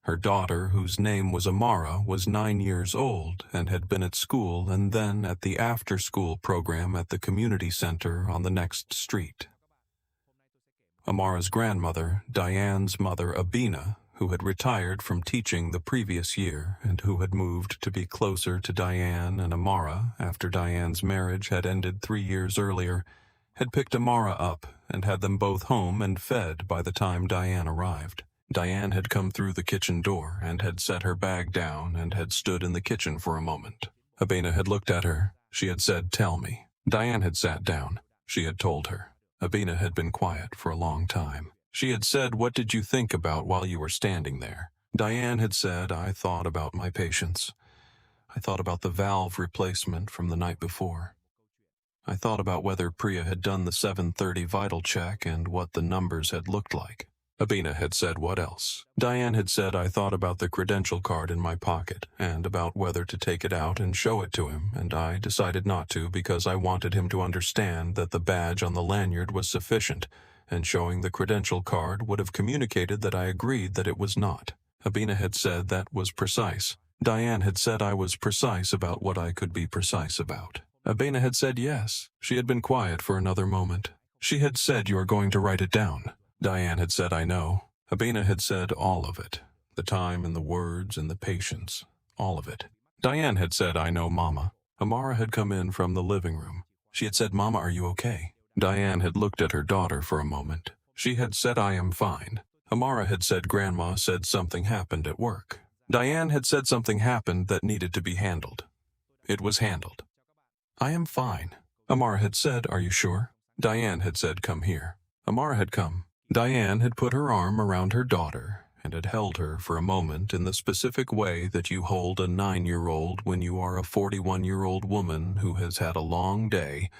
Her daughter, whose name was Amara, was 9 years old and had been at school and then at the after-school program at the community center on the next street. Amara's grandmother, Diane's mother Abena, who had retired from teaching the previous year and who had moved to be closer to Diane and Amara after Diane's marriage had ended 3 years earlier, had picked Amara up and had them both home and fed by the time Diane arrived. Diane had come through the kitchen door and had set her bag down and had stood in the kitchen for a moment. Abena had looked at her. She had said, "Tell me." Diane had sat down. She had told her. Abena had been quiet for a long time. She had said, "What did you think about while you were standing there?" Diane had said, "I thought about my patients. I thought about the valve replacement from the night before. I thought about whether Priya had done the 7:30 vital check and what the numbers had looked like." Abena had said, "What else?" Diane had said, "I thought about the credential card in my pocket and about whether to take it out and show it to him, and I decided not to because I wanted him to understand that the badge on the lanyard was sufficient, and showing the credential card would have communicated that I agreed that it was not." Abena had said that was precise. Diane had said I was precise about what I could be precise about. Abena had said yes. She had been quiet for another moment. She had said you are going to write it down. Diane had said I know. Abena had said all of it. The time and the words and the patience. All of it. Diane had said I know, Mama. Amara had come in from the living room. She had said, Mama, are you okay? Diane had looked at her daughter for a moment. She had said I am fine. Amara had said Grandma said something happened at work. Diane had said something happened that needed to be handled. It was handled. I am fine. Amara had said, are you sure? Diane had said, come here. Amara had come. Diane had put her arm around her daughter and had held her for a moment in the specific way that you hold a 9-year-old when you are a 41-year-old woman who has had a long day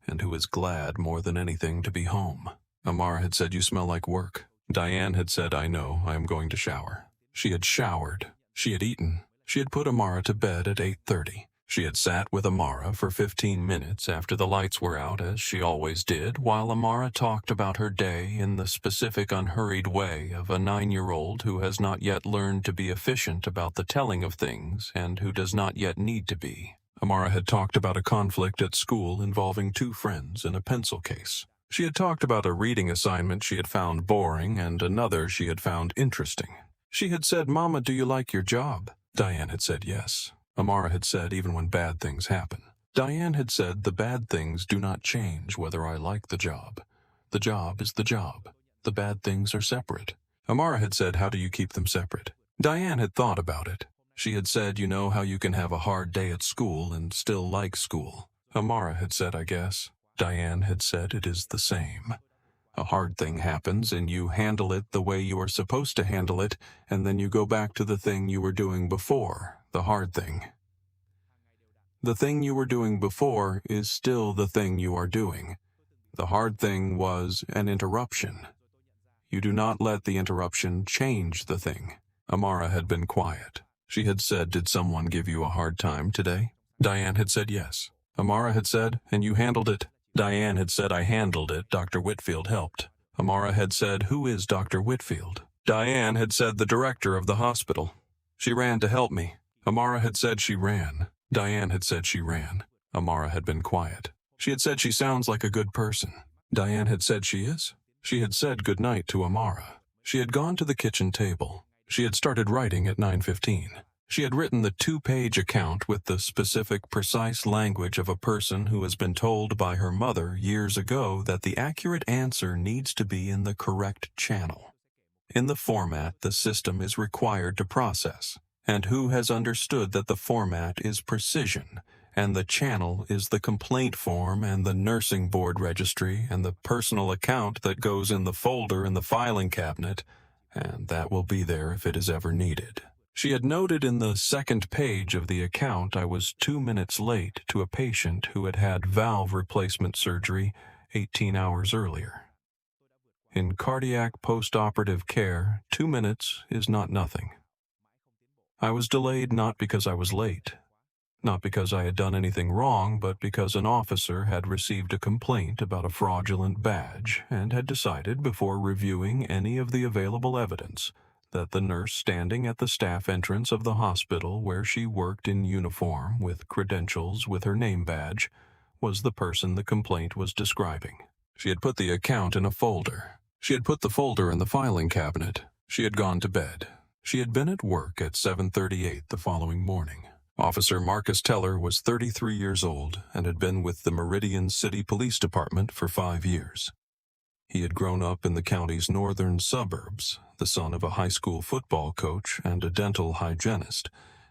and who is glad more than anything to be home. Amara had said, you smell like work. Diane had said, I know, I am going to shower. She had showered. She had eaten. She had put Amara to bed at 8:30. She had sat with Amara for 15 minutes after the lights were out, as she always did, while Amara talked about her day in the specific unhurried way of a 9-year-old who has not yet learned to be efficient about the telling of things and who does not yet need to be. Amara had talked about a conflict at school involving 2 friends in a pencil case. She had talked about a reading assignment she had found boring and another she had found interesting. She had said, Mama, do you like your job? Diane had said yes. Amara had said, even when bad things happen. Diane had said, the bad things do not change whether I like the job. The job is the job. The bad things are separate. Amara had said, how do you keep them separate? Diane had thought about it. She had said, you know how you can have a hard day at school and still like school. Amara had said, I guess. Diane had said, it is the same. A hard thing happens and you handle it the way you are supposed to handle it, and then you go back to the thing you were doing before, the hard thing. The thing you were doing before is still the thing you are doing. The hard thing was an interruption. You do not let the interruption change the thing. Amara had been quiet. She had said, did someone give you a hard time today? Diane had said yes. Amara had said, and you handled it? Diane had said, I handled it. Dr. Whitfield helped. Amara had said, who is Dr. Whitfield? Diane had said, the director of the hospital. She ran to help me. Amara had said she ran. Diane had said she ran. Amara had been quiet. She had said she sounds like a good person. Diane had said she is. She had said good night to Amara. She had gone to the kitchen table. She had started writing at 9:15. She had written the 2-page account with the specific, precise language of a person who has been told by her mother years ago that the accurate answer needs to be in the correct channel, in the format the system is required to process, and who has understood that the format is precision, and the channel is the complaint form and the nursing board registry and the personal account that goes in the folder in the filing cabinet, and that will be there if it is ever needed. She had noted in the 2nd page of the account I was 2 minutes late to a patient who had had valve replacement surgery 18 hours earlier. In cardiac post-operative care, 2 minutes is not nothing. I was delayed not because I was late, not because I had done anything wrong, but because an officer had received a complaint about a fraudulent badge and had decided, before reviewing any of the available evidence, that the nurse standing at the staff entrance of the hospital where she worked in uniform with credentials with her name badge was the person the complaint was describing. She had put the account in a folder. She had put the folder in the filing cabinet. She had gone to bed. She had been at work at 7:38 the following morning. Officer Marcus Teller was 33 years old and had been with the Meridian City Police Department for 5 years. He had grown up in the county's northern suburbs, the son of a high school football coach and a dental hygienist,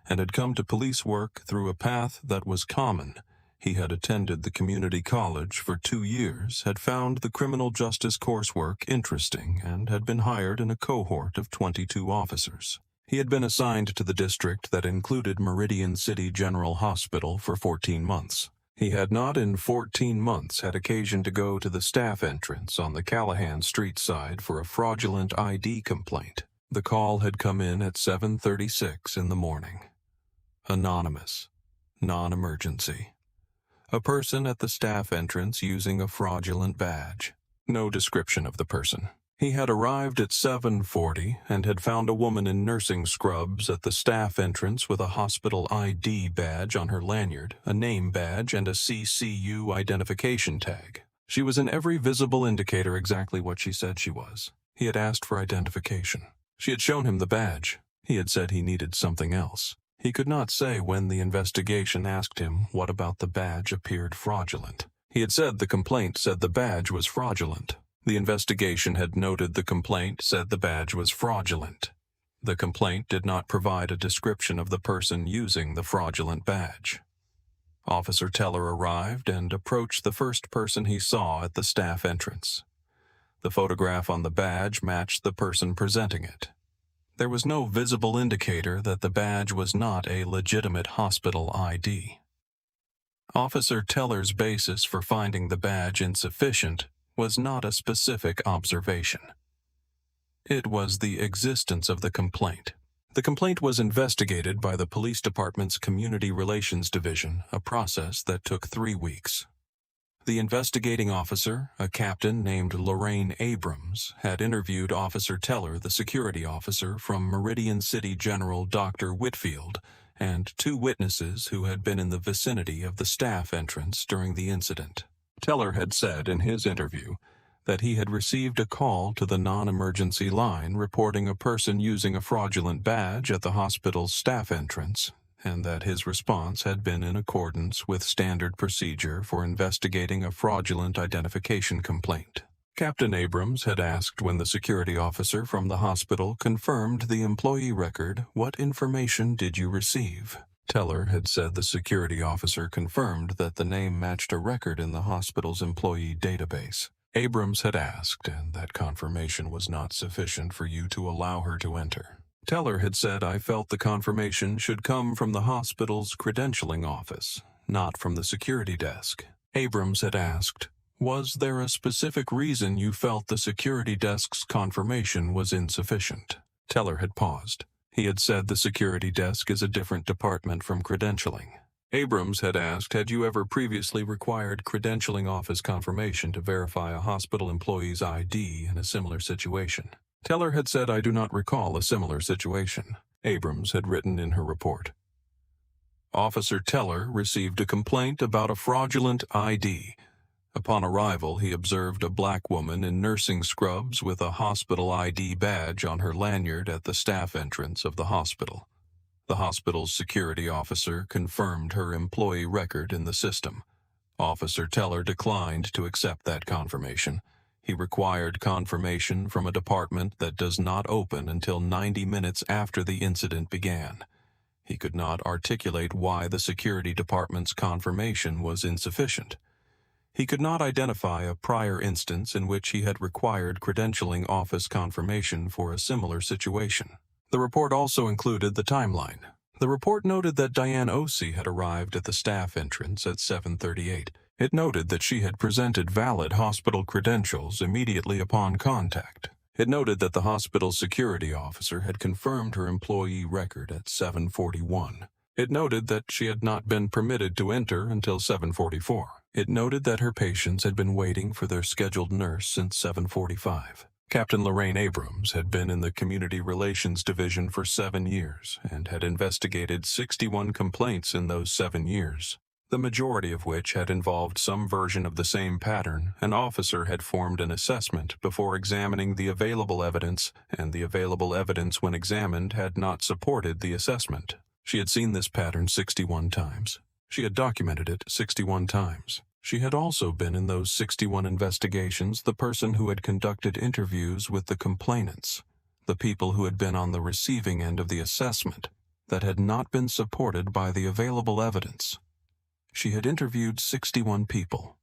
and had come to police work through a path that was common. He had attended the community college for 2 years, had found the criminal justice coursework interesting, and had been hired in a cohort of 22 officers. He had been assigned to the district that included Meridian City General Hospital for 14 months. He had not in 14 months had occasion to go to the staff entrance on the Callahan Street side for a fraudulent ID complaint. The call had come in at 7:36 in the morning. Anonymous. Non-emergency. A person at the staff entrance using a fraudulent badge. No description of the person. He had arrived at 7:40 and had found a woman in nursing scrubs at the staff entrance with a hospital ID badge on her lanyard, a name badge, and a CCU identification tag. She was in every visible indicator exactly what she said she was. He had asked for identification. She had shown him the badge. He had said he needed something else. He could not say when the investigation asked him what about the badge appeared fraudulent. He had said the complaint said the badge was fraudulent. The investigation had noted the complaint said the badge was fraudulent. The complaint did not provide a description of the person using the fraudulent badge. Officer Teller arrived and approached the first person he saw at the staff entrance. The photograph on the badge matched the person presenting it. There was no visible indicator that the badge was not a legitimate hospital ID. Officer Teller's basis for finding the badge insufficient was not a specific observation. It was the existence of the complaint. The complaint was investigated by the police department's Community Relations Division, a process that took 3 weeks. The investigating officer, a captain named Lorraine Abrams, had interviewed Officer Teller, the security officer from Meridian City General Dr. Whitfield, and 2 witnesses who had been in the vicinity of the staff entrance during the incident. Teller had said in his interview that he had received a call to the non-emergency line reporting a person using a fraudulent badge at the hospital's staff entrance, and that his response had been in accordance with standard procedure for investigating a fraudulent identification complaint. Captain Abrams had asked when the security officer from the hospital confirmed the employee record, "What information did you receive?" Teller had said the security officer confirmed that the name matched a record in the hospital's employee database. Abrams had asked, and that confirmation was not sufficient for you to allow her to enter. Teller had said, "I felt the confirmation should come from the hospital's credentialing office, not from the security desk." Abrams had asked, "Was there a specific reason you felt the security desk's confirmation was insufficient?" Teller had paused. He had said the security desk is a different department from credentialing. Abrams had asked, "Had you ever previously required credentialing office confirmation to verify a hospital employee's ID in a similar situation?" Teller had said, "I do not recall a similar situation." Abrams had written in her report. Officer Teller received a complaint about a fraudulent ID. Upon arrival, he observed a black woman in nursing scrubs with a hospital ID badge on her lanyard at the staff entrance of the hospital. The hospital's security officer confirmed her employee record in the system. Officer Teller declined to accept that confirmation. He required confirmation from a department that does not open until 90 minutes after the incident began. He could not articulate why the security department's confirmation was insufficient. He could not identify a prior instance in which he had required credentialing office confirmation for a similar situation. The report also included the timeline. The report noted that Diane Osei had arrived at the staff entrance at 7:38. It noted that she had presented valid hospital credentials immediately upon contact. It noted that the hospital's security officer had confirmed her employee record at 7:41. It noted that she had not been permitted to enter until 7:44. It noted that her patients had been waiting for their scheduled nurse since 7:45. Captain Lorraine Abrams had been in the Community Relations Division for 7 years and had investigated 61 complaints in those 7 years, the majority of which had involved some version of the same pattern. An officer had formed an assessment before examining the available evidence, and the available evidence when examined had not supported the assessment. She had seen this pattern 61 times. She had documented it 61 times. She had also been in those 61 investigations the person who had conducted interviews with the complainants, the people who had been on the receiving end of the assessment that had not been supported by the available evidence. She had interviewed 61 people.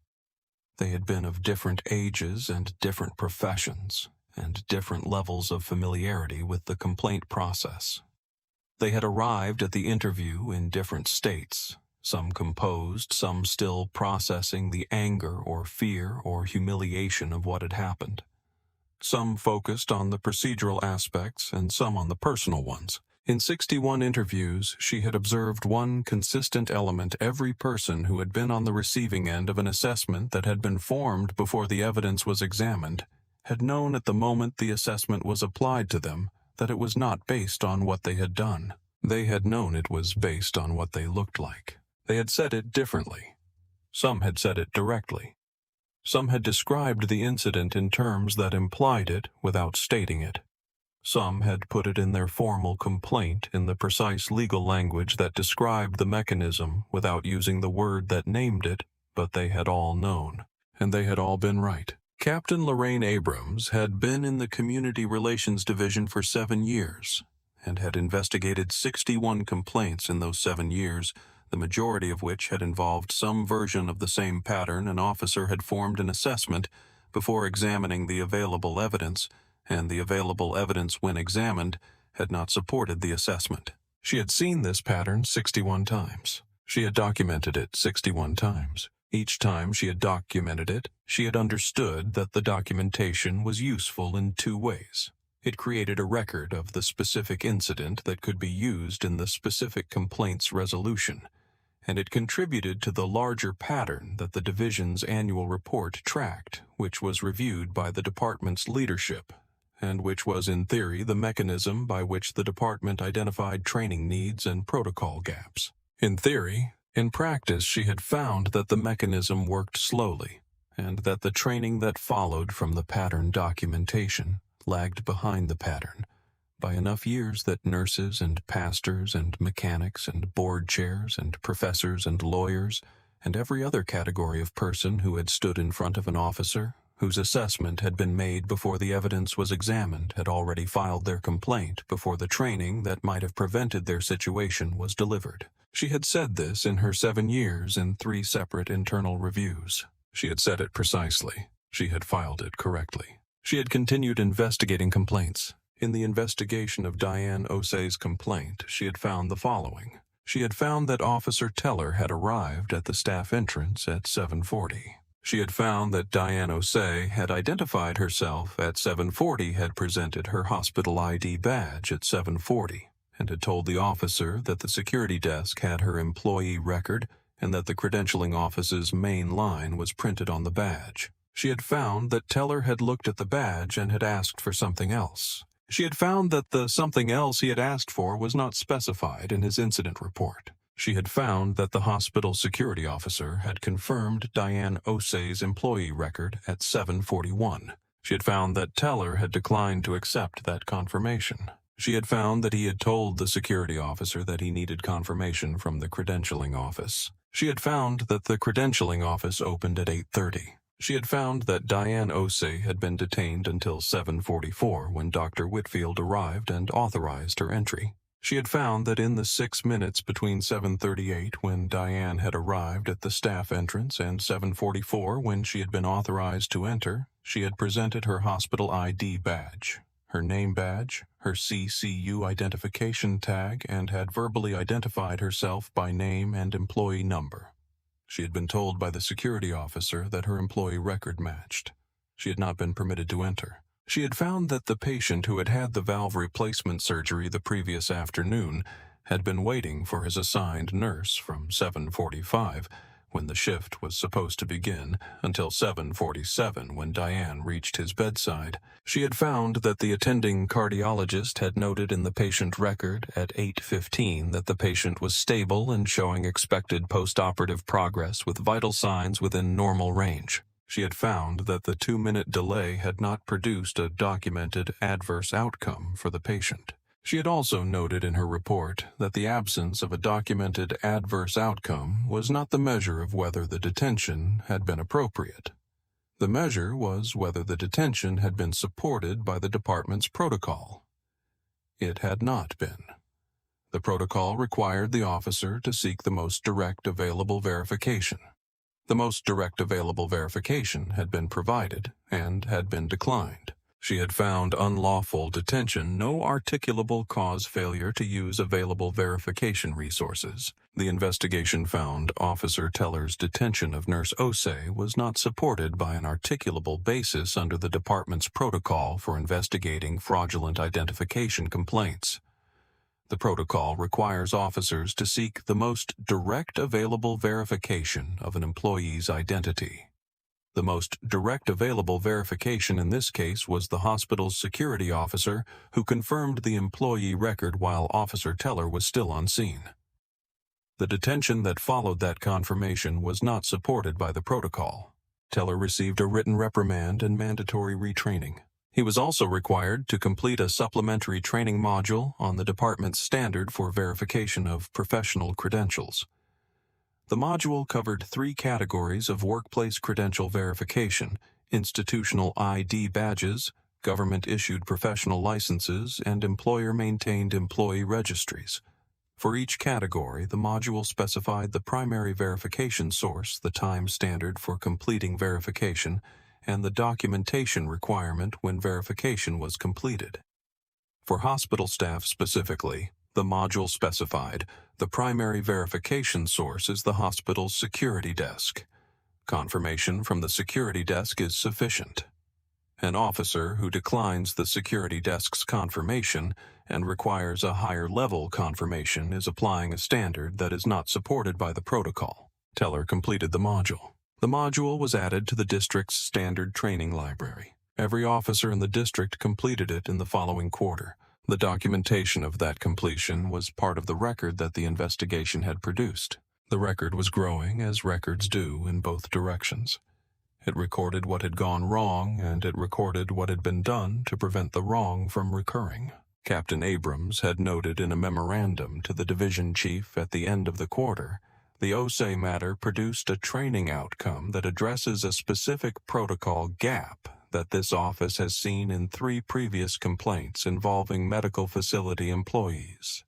They had been of different ages and different professions and different levels of familiarity with the complaint process. They had arrived at the interview in different states, some composed, some still processing the anger or fear or humiliation of what had happened. Some focused on the procedural aspects and some on the personal ones. In 61 interviews, she had observed one consistent element: every person who had been on the receiving end of an assessment that had been formed before the evidence was examined had known at the moment the assessment was applied to them that it was not based on what they had done. They had known it was based on what they looked like. They had said it differently. Some had said it directly. Some had described the incident in terms that implied it without stating it. Some had put it in their formal complaint in the precise legal language that described the mechanism without using the word that named it, but they had all known, and they had all been right. Captain Lorraine Abrams had been in the Community Relations Division for 7 years and had investigated 61 complaints in those 7 years, the majority of which had involved some version of the same pattern. An officer had formed an assessment before examining the available evidence, and the available evidence, when examined, had not supported the assessment. She had seen this pattern 61 times. She had documented it 61 times. Each time she had documented it, she had understood that the documentation was useful in 2 ways. It created a record of the specific incident that could be used in the specific complaint's resolution, and it contributed to the larger pattern that the division's annual report tracked, which was reviewed by the department's leadership, and which was in theory the mechanism by which the department identified training needs and protocol gaps. In theory. In practice, she had found that the mechanism worked slowly, and that the training that followed from the pattern documentation lagged behind the pattern by enough years that nurses and pastors and mechanics and board chairs and professors and lawyers and every other category of person who had stood in front of an officer whose assessment had been made before the evidence was examined had already filed their complaint before the training that might have prevented their situation was delivered. She had said this in her 7 years in 3 separate internal reviews. She had said it precisely. She had filed it correctly. She had continued investigating complaints. In the investigation of Diane Osei's complaint, she had found the following. She had found that Officer Teller had arrived at the staff entrance at 7:40. She had found that Diane Osei had identified herself at 7:40, had presented her hospital ID badge at 7:40, and had told the officer that the security desk had her employee record and that the credentialing office's main line was printed on the badge. She had found that Teller had looked at the badge and had asked for something else. She had found that the something else he had asked for was not specified in his incident report. She had found that the hospital security officer had confirmed Diane Osei's employee record at 7:41. She had found that Teller had declined to accept that confirmation. She had found that he had told the security officer that he needed confirmation from the credentialing office. She had found that the credentialing office opened at 8:30. She had found that Diane Osei had been detained until 7:44 when Dr. Whitfield arrived and authorized her entry. She had found that in the 6 minutes between 7:38 when Diane had arrived at the staff entrance and 7:44 when she had been authorized to enter, she had presented her hospital ID badge, her name badge, her CCU identification tag, and had verbally identified herself by name and employee number. She had been told by the security officer that her employee record matched. She had not been permitted to enter. She had found that the patient who had had the valve replacement surgery the previous afternoon had been waiting for his assigned nurse from 7:45, when the shift was supposed to begin, until 7:47 when Diane reached his bedside. She had found that the attending cardiologist had noted in the patient record at 8:15 that the patient was stable and showing expected post-operative progress with vital signs within normal range. She had found that the 2-minute delay had not produced a documented adverse outcome for the patient. She had also noted in her report that the absence of a documented adverse outcome was not the measure of whether the detention had been appropriate. The measure was whether the detention had been supported by the department's protocol. It had not been. The protocol required the officer to seek the most direct available verification. The most direct available verification had been provided and had been declined. She had found unlawful detention, no articulable cause failure to use available verification resources. The investigation found Officer Teller's detention of Nurse Osei was not supported by an articulable basis under the department's protocol for investigating fraudulent identification complaints. The protocol requires officers to seek the most direct available verification of an employee's identity. The most direct available verification in this case was the hospital's security officer who confirmed the employee record while Officer Teller was still on scene. The detention that followed that confirmation was not supported by the protocol. Teller received a written reprimand and mandatory retraining. He was also required to complete a supplementary training module on the department's standard for verification of professional credentials. The module covered 3 categories of workplace credential verification: institutional ID badges, government-issued professional licenses, and employer-maintained employee registries. For each category, the module specified the primary verification source, the time standard for completing verification, and the documentation requirement when verification was completed. For hospital staff specifically, the module specified the primary verification source is the hospital's security desk. Confirmation from the security desk is sufficient. An officer who declines the security desk's confirmation and requires a higher-level confirmation is applying a standard that is not supported by the protocol. Teller completed the module. The module was added to the district's standard training library. Every officer in the district completed it in the following quarter. The documentation of that completion was part of the record that the investigation had produced. The record was growing, as records do, in both directions. It recorded what had gone wrong, and it recorded what had been done to prevent the wrong from recurring. Captain Abrams had noted in a memorandum to the division chief at the end of the quarter, the Osei matter produced a training outcome that addresses a specific protocol gap that this office has seen in 3 previous complaints involving medical facility employees.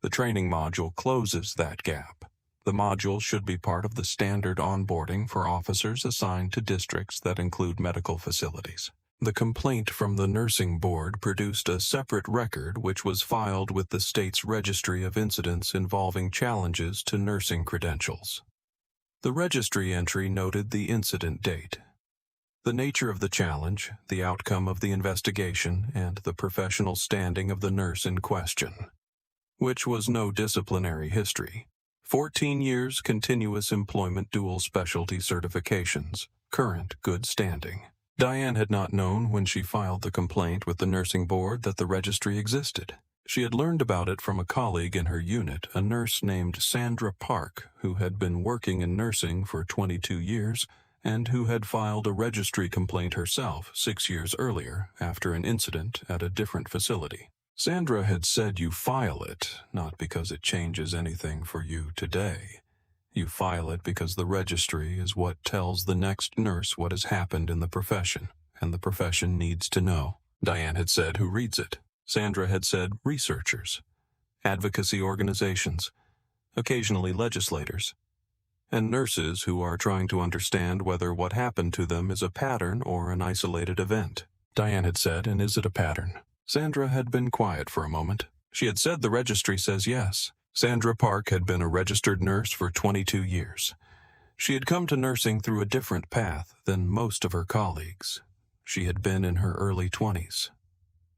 The training module closes that gap. The module should be part of the standard onboarding for officers assigned to districts that include medical facilities. The complaint from the nursing board produced a separate record which was filed with the state's Registry of incidents involving challenges to nursing credentials. The registry entry noted the incident date, the nature of the challenge, the outcome of the investigation, and the professional standing of the nurse in question, which was no disciplinary history. 14 years continuous employment dual specialty certifications, current good standing. Diane had not known when she filed the complaint with the nursing board that the registry existed. She had learned about it from a colleague in her unit, a nurse named Sandra Park, who had been working in nursing for 22 years and who had filed a registry complaint herself 6 years earlier after an incident at a different facility. Sandra had said you file it, not because it changes anything for you today. You file it because the registry is what tells the next nurse what has happened in the profession, and the profession needs to know. Diane had said who reads it. Sandra had said researchers, advocacy organizations, occasionally legislators, and nurses who are trying to understand whether what happened to them is a pattern or an isolated event. Diane had said, and is it a pattern? Sandra had been quiet for a moment. She had said the registry says yes. Sandra Park had been a registered nurse for 22 years. She had come to nursing through a different path than most of her colleagues. She had been in her early 20s,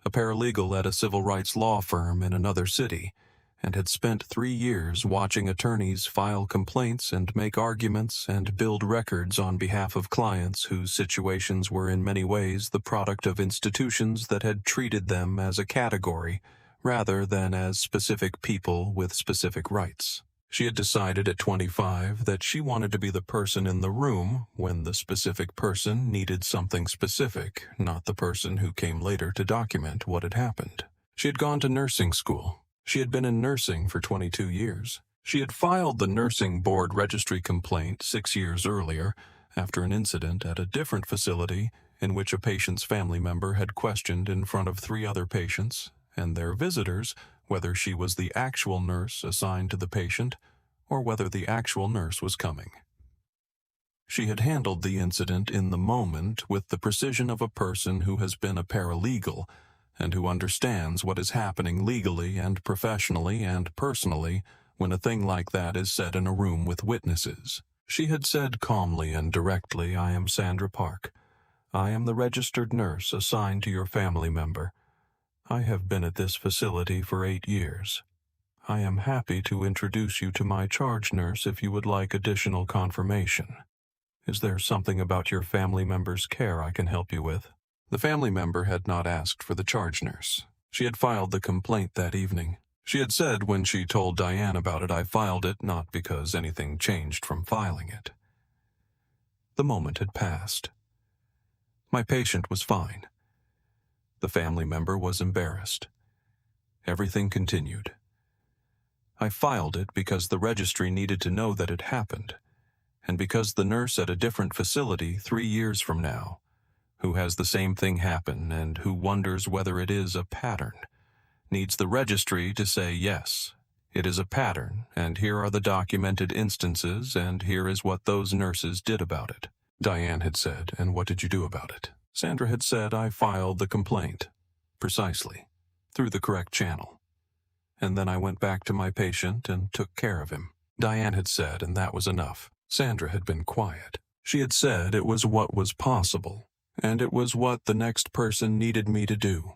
a paralegal at a civil rights law firm in another city, and had spent 3 years watching attorneys file complaints and make arguments and build records on behalf of clients whose situations were in many ways the product of institutions that had treated them as a category rather than as specific people with specific rights. She had decided at 25 that she wanted to be the person in the room when the specific person needed something specific, not the person who came later to document what had happened. She had gone to nursing school. She had been in nursing for 22 years. She had filed the nursing board registry complaint 6 years earlier after an incident at a different facility in which a patient's family member had questioned in front of 3 other patients and their visitors whether she was the actual nurse assigned to the patient or whether the actual nurse was coming. She had handled the incident in the moment with the precision of a person who has been a paralegal and who understands what is happening legally and professionally and personally when a thing like that is said in a room with witnesses. She had said calmly and directly, "I am Sandra Park. I am the registered nurse assigned to your family member. I have been at this facility for 8 years. I am happy to introduce you to my charge nurse if you would like additional confirmation." Is there something about your family member's care I can help you with? The family member had not asked for the charge nurse. She had filed the complaint that evening. She had said when she told Diane about it, I filed it not because anything changed from filing it. The moment had passed. My patient was fine. The family member was embarrassed. Everything continued. I filed it because the registry needed to know that it happened, and because the nurse at a different facility 3 years from now, who has the same thing happen and who wonders whether it is a pattern, needs the registry to say yes, it is a pattern, and here are the documented instances, and here is what those nurses did about it. Diane had said, and what did you do about it? Sandra had said, I filed the complaint. Precisely. Through the correct channel. And then I went back to my patient and took care of him. Diane had said, and that was enough. Sandra had been quiet. She had said it was what was possible, and it was what the next person needed me to do.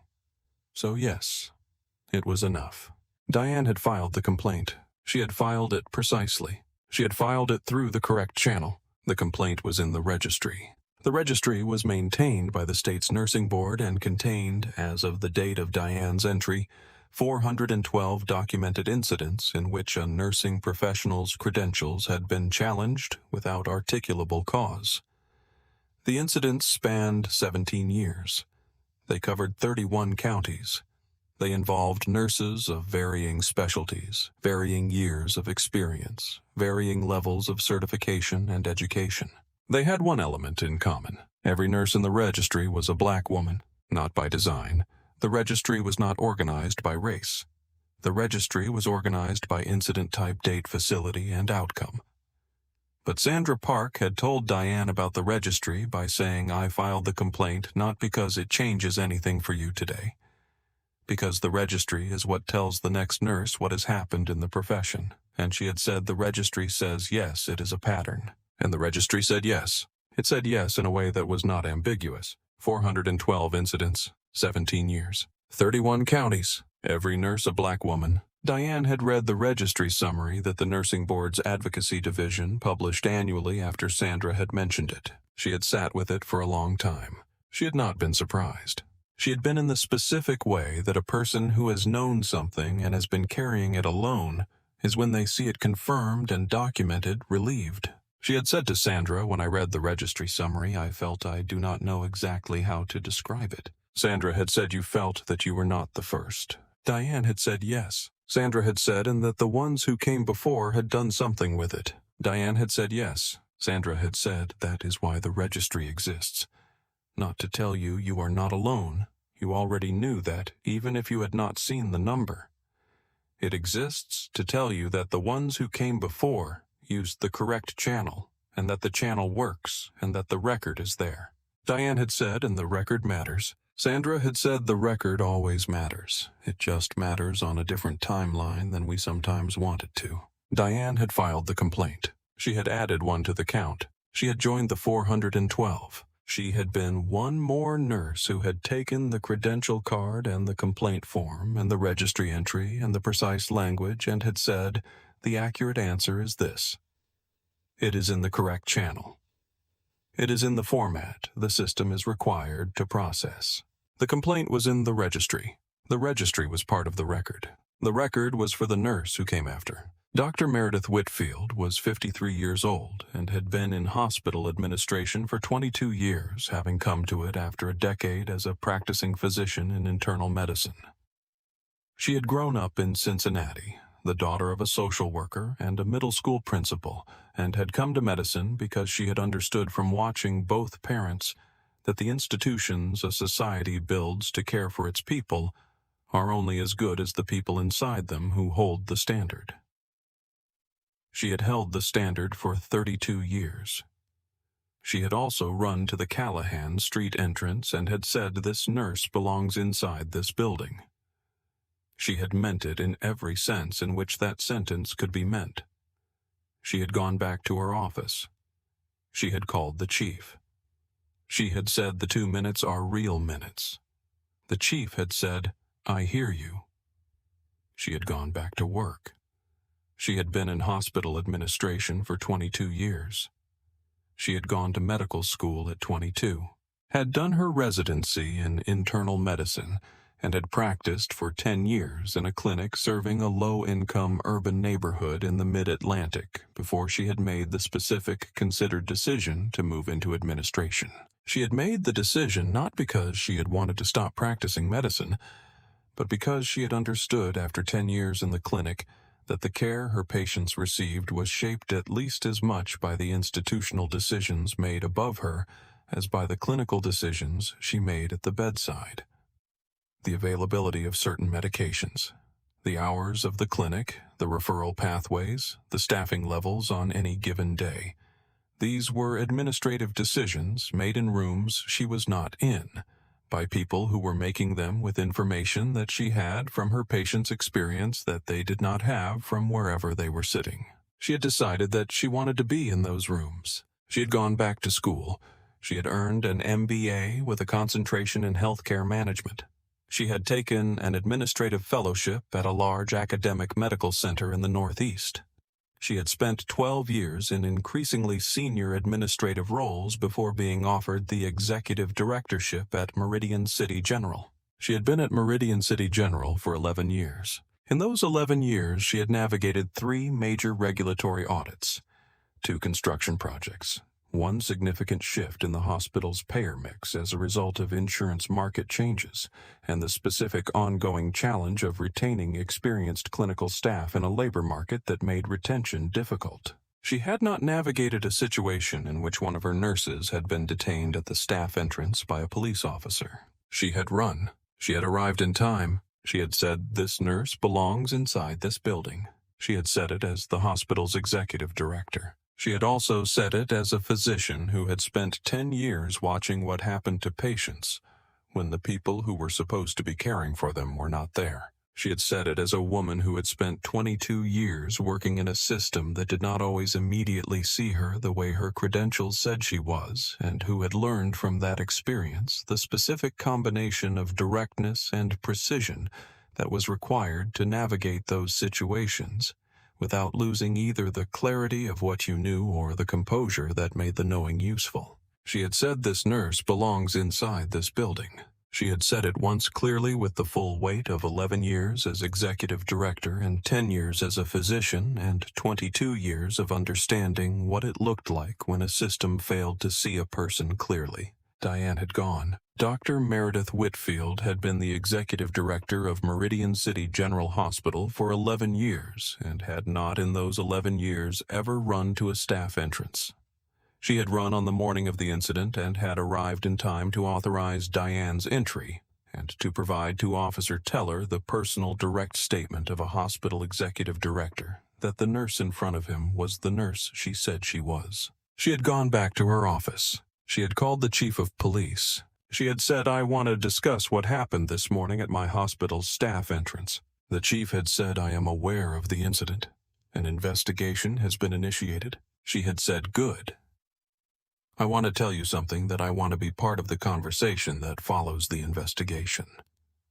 So yes, it was enough. Diane had filed the complaint. She had filed it precisely. She had filed it through the correct channel. The complaint was in the registry. The registry was maintained by the state's nursing board and contained, as of the date of Diane's entry, 412 documented incidents in which a nursing professional's credentials had been challenged without articulable cause. The incidents spanned 17 years. They covered 31 counties. They involved nurses of varying specialties, varying years of experience, varying levels of certification and education. They had one element in common. Every nurse in the registry was a black woman, not by design. The registry was not organized by race. The registry was organized by incident type, date, facility, and outcome. But Sandra Park had told Diane about the registry by saying, I filed the complaint not because it changes anything for you today, because the registry is what tells the next nurse what has happened in the profession. And she had said the registry says, yes, it is a pattern. And the registry said yes. It said yes in a way that was not ambiguous. 412 incidents, 17 years, 31 counties, every nurse a black woman. Diane had read the registry summary that the Nursing Board's Advocacy Division published annually after Sandra had mentioned it. She had sat with it for a long time. She had not been surprised. She had been in the specific way that a person who has known something and has been carrying it alone is when they see it confirmed and documented, relieved. She had said to Sandra, when I read the registry summary, I felt I do not know exactly how to describe it. Sandra had said you felt that you were not the first. Diane had said yes. Sandra had said, and that the ones who came before had done something with it. Diane had said yes. Sandra had said that is why the registry exists. Not to tell you you are not alone. You already knew that, even if you had not seen the number. It exists to tell you that the ones who came before used the correct channel, and that the channel works, and that the record is there. Diane had said, and the record matters. Sandra had said the record always matters. It just matters on a different timeline than we sometimes want it to. Diane had filed the complaint. She had added one to the count. She had joined the 412. She had been one more nurse who had taken the credential card and the complaint form and the registry entry and the precise language and had said, the accurate answer is this. It is in the correct channel. It is in the format the system is required to process. The complaint was in the registry. The registry was part of the record. The record was for the nurse who came after. Dr. Meredith Whitfield was 53 years old and had been in hospital administration for 22 years, having come to it after a decade as a practicing physician in internal medicine. She had grown up in Cincinnati, the daughter of a social worker and a middle school principal, and had come to medicine because she had understood from watching both parents that the institutions a society builds to care for its people are only as good as the people inside them who hold the standard. She had held the standard for 32 years. She had also run to the Callahan Street entrance and had said this nurse belongs inside this building. She had meant it in every sense in which that sentence could be meant. She had gone back to her office. She had called the chief. She had said the 2 minutes are real minutes. The chief had said, I hear you. She had gone back to work. She had been in hospital administration for 22 years. She had gone to medical school at 22, had done her residency in internal medicine, and had practiced for 10 years in a clinic serving a low-income urban neighborhood in the mid-Atlantic before she had made the specific considered decision to move into administration. She had made the decision not because she had wanted to stop practicing medicine, but because she had understood after 10 years in the clinic that the care her patients received was shaped at least as much by the institutional decisions made above her as by the clinical decisions she made at the bedside. The availability of certain medications, the hours of the clinic, the referral pathways, the staffing levels on any given day. These were administrative decisions made in rooms she was not in, by people who were making them with information that she had from her patients' experience that they did not have from wherever they were sitting. She had decided that she wanted to be in those rooms. She had gone back to school. She had earned an MBA with a concentration in healthcare management. She had taken an administrative fellowship at a large academic medical center in the Northeast. She had spent 12 years in increasingly senior administrative roles before being offered the executive directorship at Meridian City General. She had been at Meridian City General for 11 years. In those 11 years, she had navigated 3 major regulatory audits, 2 construction projects, 1 significant shift in the hospital's payer mix as a result of insurance market changes, and the specific ongoing challenge of retaining experienced clinical staff in a labor market that made retention difficult. She had not navigated a situation in which one of her nurses had been detained at the staff entrance by a police officer. She had run. She had arrived in time. She had said, "This nurse belongs inside this building." She had said it as the hospital's executive director. She had also said it as a physician who had spent 10 years watching what happened to patients when the people who were supposed to be caring for them were not there. She had said it as a woman who had spent 22 years working in a system that did not always immediately see her the way her credentials said she was, and who had learned from that experience the specific combination of directness and precision that was required to navigate those situations without losing either the clarity of what you knew or the composure that made the knowing useful. She had said this nurse belongs inside this building. She had said it once clearly with the full weight of 11 years as executive director and 10 years as a physician and 22 years of understanding what it looked like when a system failed to see a person clearly. Diane had gone. Dr. Meredith Whitfield had been the executive director of Meridian City General Hospital for 11 years and had not in those 11 years ever run to a staff entrance. She had run on the morning of the incident and had arrived in time to authorize Diane's entry and to provide to Officer Teller the personal direct statement of a hospital executive director that the nurse in front of him was the nurse she said she was. She had gone back to her office. She had called the chief of police. She had said, "I want to discuss what happened this morning at my hospital's staff entrance." The chief had said, "I am aware of the incident. An investigation has been initiated." She had said, "Good. I want to tell you something that I want to be part of the conversation that follows the investigation,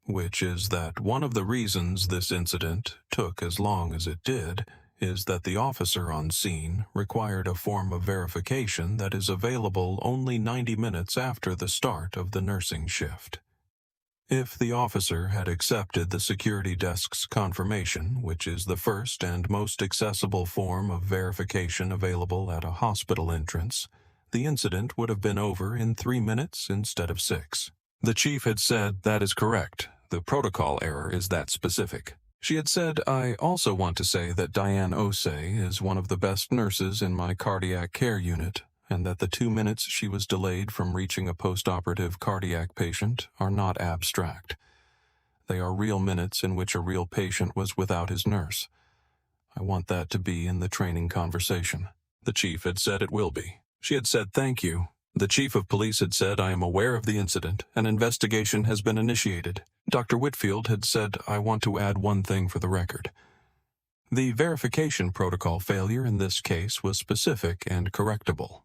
which is that one of the reasons this incident took as long as it did is that the officer on scene required a form of verification that is available only 90 minutes after the start of the nursing shift. If the officer had accepted the security desk's confirmation, which is the first and most accessible form of verification available at a hospital entrance, the incident would have been over in 3 minutes instead of 6. The chief had said, "That is correct. The protocol error is that specific." She had said, "I also want to say that Diane Osei is one of the best nurses in my cardiac care unit, and that the 2 minutes she was delayed from reaching a post-operative cardiac patient are not abstract. They are real minutes in which a real patient was without his nurse. I want that to be in the training conversation." The chief had said it will be. She had said, "Thank you." The chief of police had said, "I am aware of the incident. An investigation has been initiated." Dr. Whitfield had said, "I want to add one thing for the record. The verification protocol failure in this case was specific and correctable.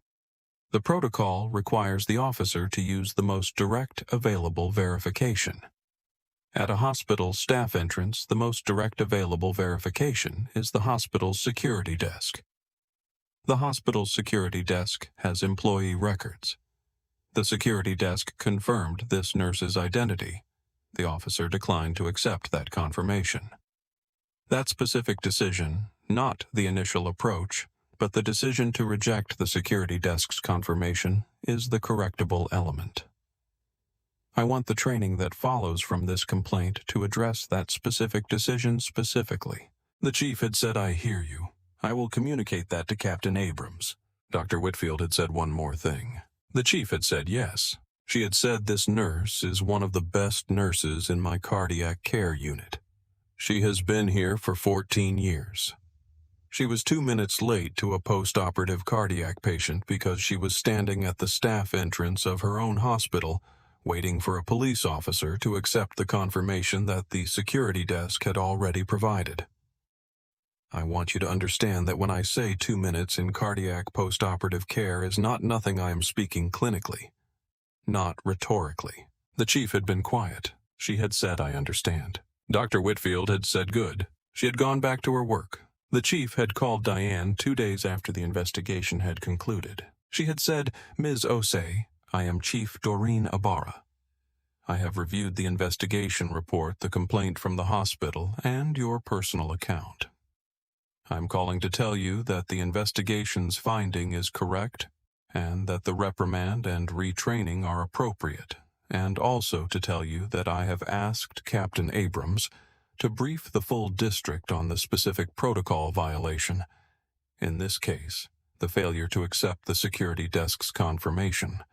The protocol requires the officer to use the most direct available verification. At a hospital staff entrance, the most direct available verification is the hospital's security desk. The hospital's security desk has employee records. The security desk confirmed this nurse's identity. The officer declined to accept that confirmation. That specific decision, not the initial approach, but the decision to reject the security desk's confirmation, is the correctable element. I want the training that follows from this complaint to address that specific decision specifically. The chief had said, "I hear you. I will communicate that to Captain Abrams." Dr. Whitfield had said one more thing. The chief had said yes. She had said this nurse is one of the best nurses in my cardiac care unit. She has been here for 14 years. She was 2 minutes late to a post-operative cardiac patient because she was standing at the staff entrance of her own hospital, waiting for a police officer to accept the confirmation that the security desk had already provided. I want you to understand that when I say 2 minutes in cardiac post-operative care is not nothing I am speaking clinically, not rhetorically. The chief had been quiet. She had said, "I understand." Dr. Whitfield had said good. She had gone back to her work. The chief had called Diane 2 days after the investigation had concluded. She had said, "Ms. Osei, I am Chief Doreen Ibarra. I have reviewed the investigation report, the complaint from the hospital, and your personal account. I'm calling to tell you that the investigation's finding is correct and that the reprimand and retraining are appropriate, and also to tell you that I have asked Captain Abrams to brief the full district on the specific protocol violation. In this case, the failure to accept the security desk's confirmation.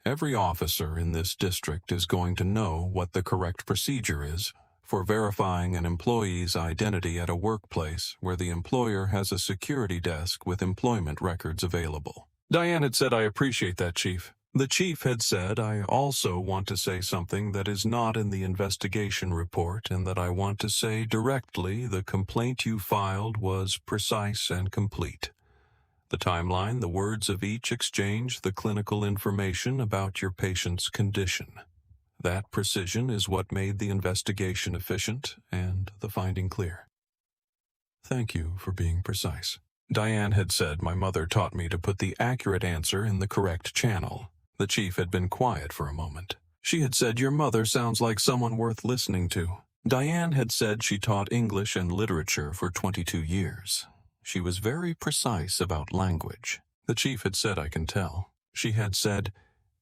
Every officer in this district is going to know what the correct procedure is for verifying an employee's identity at a workplace where the employer has a security desk with employment records available." Diane had said, "I appreciate that, Chief." The chief had said, "I also want to say something that is not in the investigation report and that I want to say directly. The complaint you filed was precise and complete. The timeline, the words of each exchange, the clinical information about your patient's condition. That precision is what made the investigation efficient and the finding clear. Thank you for being precise." Diane had said, "My mother taught me to put the accurate answer in the correct channel." The chief had been quiet for a moment. She had said, "Your mother sounds like someone worth listening to." Diane had said she taught English and literature for 22 years. She was very precise about language. The chief had said, "I can tell." She had said,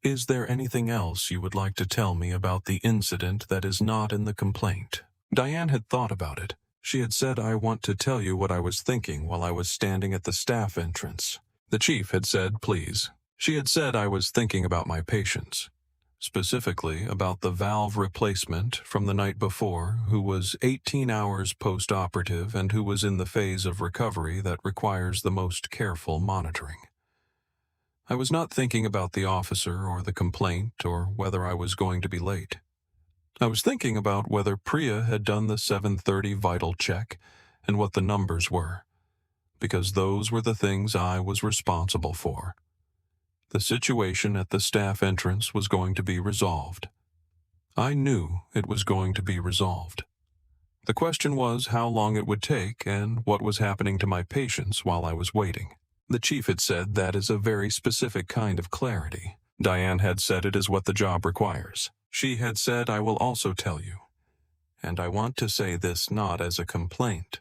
"Is there anything else you would like to tell me about the incident that is not in the complaint?" Diane had thought about it. She had said, "I want to tell you what I was thinking while I was standing at the staff entrance." The chief had said, "Please." She had said, "I was thinking about my patients, specifically about the valve replacement from the night before, who was 18 hours post-operative and who was in the phase of recovery that requires the most careful monitoring. I was not thinking about the officer or the complaint or whether I was going to be late. I was thinking about whether Priya had done the 7:30 vital check and what the numbers were, because those were the things I was responsible for. The situation at the staff entrance was going to be resolved. I knew it was going to be resolved. The question was how long it would take and what was happening to my patients while I was waiting." The chief had said, "That is a very specific kind of clarity." Diane had said, "It is what the job requires." She had said, "I will also tell you, and I want to say this not as a complaint,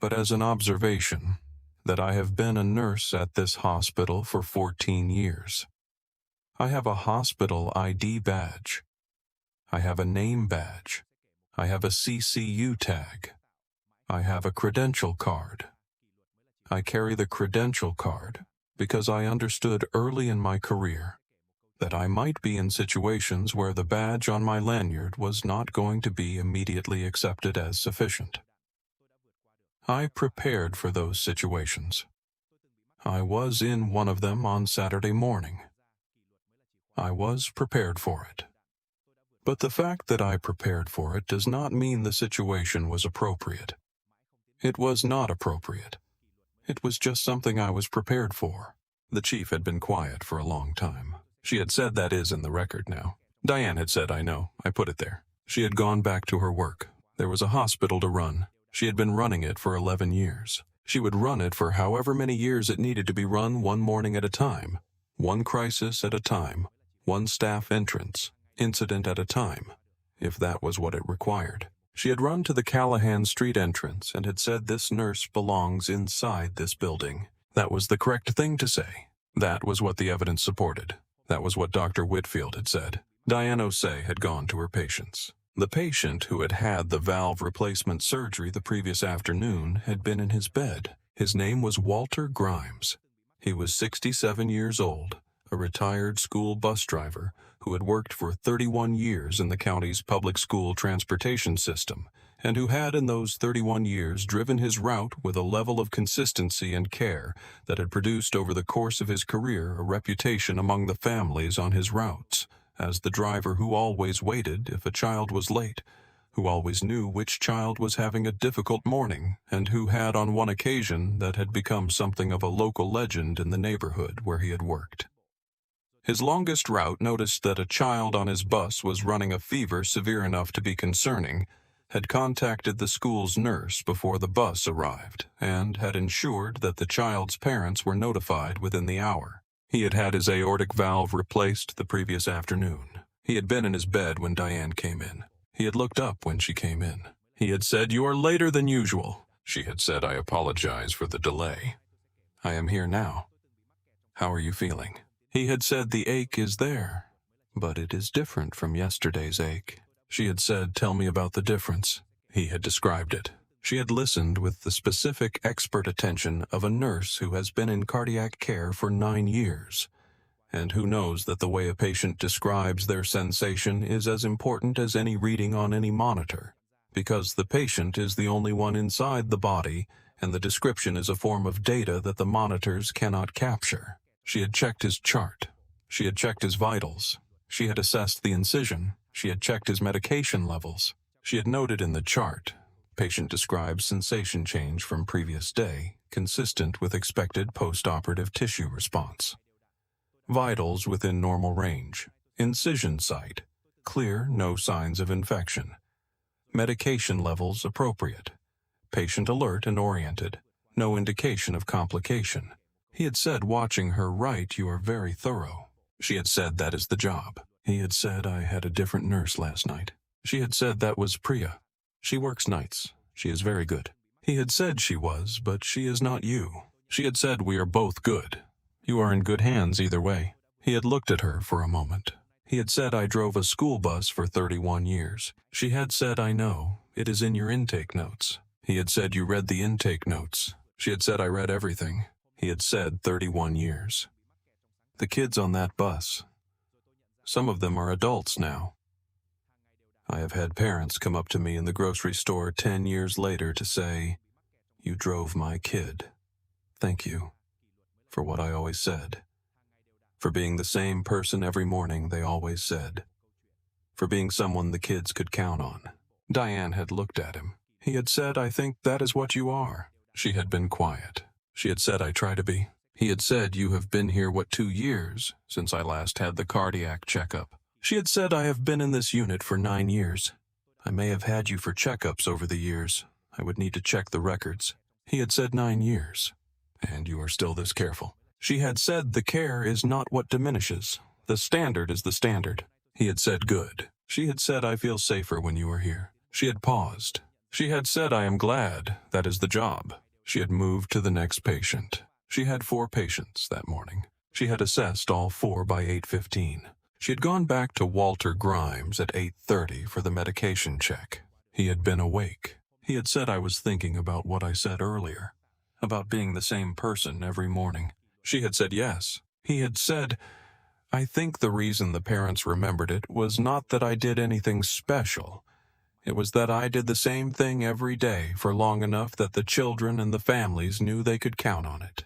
but as an observation, that I have been a nurse at this hospital for 14 years. I have a hospital ID badge. I have a name badge. I have a CCU tag. I have a credential card. I carry the credential card because I understood early in my career that I might be in situations where the badge on my lanyard was not going to be immediately accepted as sufficient. I prepared for those situations. I was in one of them on Saturday morning. I was prepared for it. But the fact that I prepared for it does not mean the situation was appropriate. It was not appropriate. It was just something I was prepared for." The chief had been quiet for a long time. She had said, "That is in the record now." Diane had said, "I know, I put it there." She had gone back to her work. There was a hospital to run. She had been running it for 11 years. She would run it for however many years it needed to be run, one morning at a time, one crisis at a time, one staff entrance, incident at a time, if that was what it required. She had run to the Callahan Street entrance and had said, "This nurse belongs inside this building." That was the correct thing to say. That was what the evidence supported. That was what Dr. Whitfield had said. Diane Osei had gone to her patients. The patient who had had the valve replacement surgery the previous afternoon had been in his bed. His name was Walter Grimes. He was 67 years old, a retired school bus driver who had worked for 31 years in the county's public school transportation system, and who had in those 31 years driven his route with a level of consistency and care that had produced over the course of his career a reputation among the families on his routes as the driver who always waited if a child was late, who always knew which child was having a difficult morning, and who had on one occasion that had become something of a local legend in the neighborhood where he had worked. His longest route noticed that a child on his bus was running a fever severe enough to be concerning, had contacted the school's nurse before the bus arrived, and had ensured that the child's parents were notified within the hour. He had had his aortic valve replaced the previous afternoon. He had been in his bed when Diane came in. He had looked up when she came in. He had said, "You are later than usual." She had said, "I apologize for the delay. I am here now. How are you feeling?" He had said, "The ache is there, but it is different from yesterday's ache." She had said, "Tell me about the difference." He had described it. She had listened with the specific expert attention of a nurse who has been in cardiac care for 9 years, and who knows that the way a patient describes their sensation is as important as any reading on any monitor, because the patient is the only one inside the body, and the description is a form of data that the monitors cannot capture. She had checked his chart. She had checked his vitals. She had assessed the incision. She had checked his medication levels. She had noted in the chart, patient describes sensation change from previous day, consistent with expected post-operative tissue response. Vitals within normal range. Incision site, clear, no signs of infection. Medication levels appropriate. Patient alert and oriented. No indication of complication. He had said, watching her write, "You are very thorough." She had said, "That is the job." He had said, "I had a different nurse last night." She had said, "That was Priya. She works nights. She is very good." He had said she was, "But she is not you." She had said, "We are both good. You are in good hands either way." He had looked at her for a moment. He had said, "I drove a school bus for 31 years. She had said, "I know. It is in your intake notes." He had said, "You read the intake notes." She had said, "I read everything." He had said, 31 years. The kids on that bus, some of them are adults now. I have had parents come up to me in the grocery store 10 years later to say, "You drove my kid. Thank you for what I always said. For being the same person every morning they always said. For being someone the kids could count on." Diane had looked at him. He had said, "I think that is what you are." She had been quiet. She had said, "I try to be." He had said, "You have been here, 2 years, since I last had the cardiac checkup." She had said, "I have been in this unit for 9 years. I may have had you for checkups over the years. I would need to check the records." He had said, 9 years. "And you are still this careful." She had said, "The care is not what diminishes. The standard is the standard." He had said, "Good." She had said, "I feel safer when you are here." She had paused. She had said, "I am glad. That is the job." She had moved to the next patient. She had 4 patients that morning. She had assessed all 4 by 8:15. She had gone back to Walter Grimes at 8:30 for the medication check. He had been awake. He had said, "I was thinking about what I said earlier, about being the same person every morning." She had said, "Yes." He had said, "I think the reason the parents remembered it was not that I did anything special. It was that I did the same thing every day for long enough that the children and the families knew they could count on it.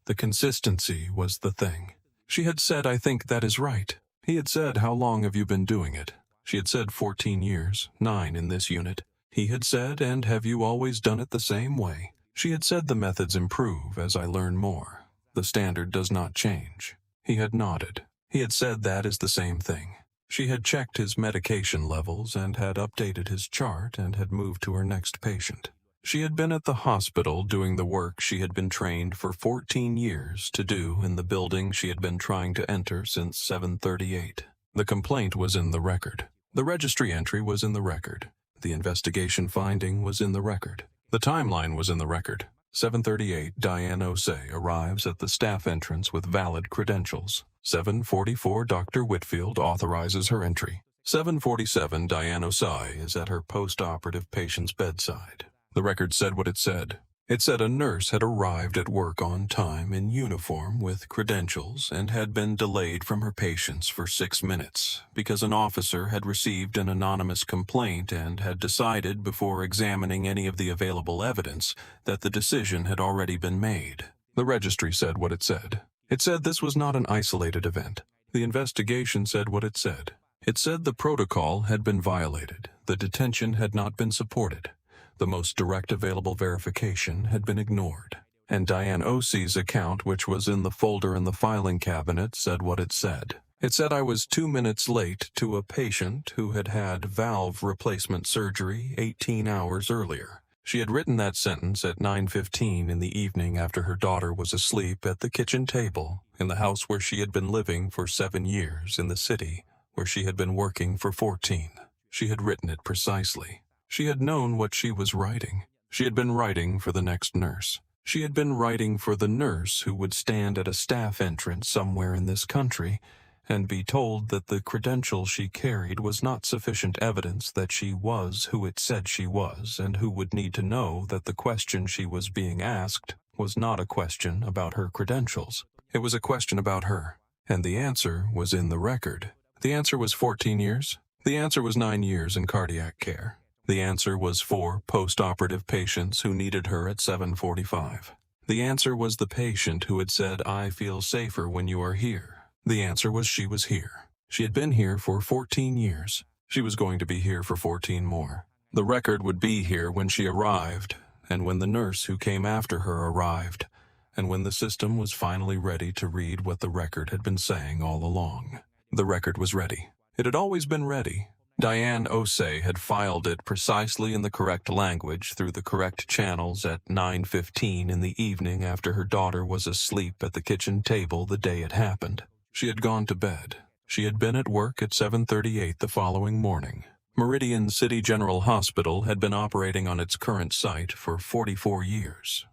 The consistency was the thing." She had said, "I think that is right." He had said, "How long have you been doing it?" She had said, 14 years, 9 in this unit. He had said, "And have you always done it the same way?" She had said, "The methods improve as I learn more. The standard does not change." He had nodded. He had said, "That is the same thing." She had checked his medication levels and had updated his chart and had moved to her next patient. She had been at the hospital doing the work she had been trained for 14 years to do in the building she had been trying to enter since 7:38. The complaint was in the record. The registry entry was in the record. The investigation finding was in the record. The timeline was in the record. 7:38, Abena Osei arrives at the staff entrance with valid credentials. 7:44, Dr. Whitfield authorizes her entry. 7:47, Abena Osei is at her post-operative patient's bedside. The record said what it said. It said a nurse had arrived at work on time in uniform with credentials and had been delayed from her patients for 6 minutes because an officer had received an anonymous complaint and had decided before examining any of the available evidence that the decision had already been made. The registry said what it said. It said this was not an isolated event. The investigation said what it said. It said the protocol had been violated. The detention had not been supported. The most direct available verification had been ignored. And Abena Osei's account, which was in the folder in the filing cabinet, said what it said. It said I was 2 minutes late to a patient who had had valve replacement surgery 18 hours earlier. She had written that sentence at 9:15 in the evening after her daughter was asleep at the kitchen table in the house where she had been living for 7 years in the city where she had been working for 14. She had written it precisely. She had known what she was writing. She had been writing for the next nurse. She had been writing for the nurse who would stand at a staff entrance somewhere in this country and be told that the credential she carried was not sufficient evidence that she was who it said she was, and who would need to know that the question she was being asked was not a question about her credentials. It was a question about her, and the answer was in the record. The answer was 14 years. The answer was 9 years in cardiac care. The answer was 4 post-operative patients who needed her at 7:45. The answer was the patient who had said, "I feel safer when you are here." The answer was she was here. She had been here for 14 years. She was going to be here for 14 more. The record would be here when she arrived, and when the nurse who came after her arrived, and when the system was finally ready to read what the record had been saying all along. The record was ready. It had always been ready. Abena Osei had filed it precisely in the correct language through the correct channels at 9:15 in the evening after her daughter was asleep at the kitchen table the day it happened. She had gone to bed. She had been at work at 7:38 the following morning. Meridian City General Hospital had been operating on its current site for 44 years.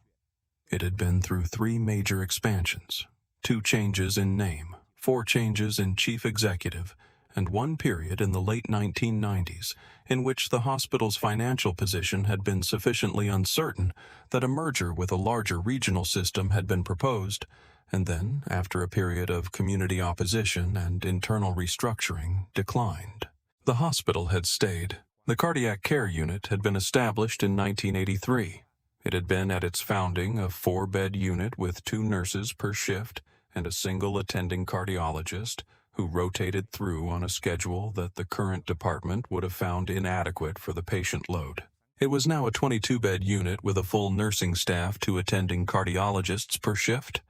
It had been through 3 major expansions, 2 changes in name, 4 changes in chief executive, and 1 period in the late 1990s in which the hospital's financial position had been sufficiently uncertain that a merger with a larger regional system had been proposed, and then, after a period of community opposition and internal restructuring, declined. The hospital had stayed. The cardiac care unit had been established in 1983. It had been at its founding a 4-bed unit with 2 nurses per shift and a single attending cardiologist, who rotated through on a schedule that the current department would have found inadequate for the patient load. It was now a 22-bed unit with a full nursing staff, 2 attending cardiologists per shift,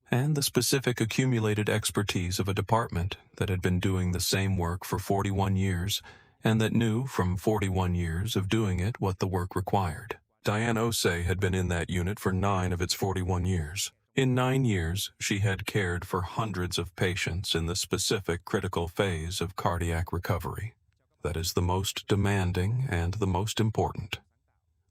and the specific accumulated expertise of a department that had been doing the same work for 41 years and that knew from 41 years of doing it what the work required. Abena Osei had been in that unit for 9 of its 41 years. In 9 years, she had cared for hundreds of patients in the specific critical phase of cardiac recovery. That is the most demanding and the most important.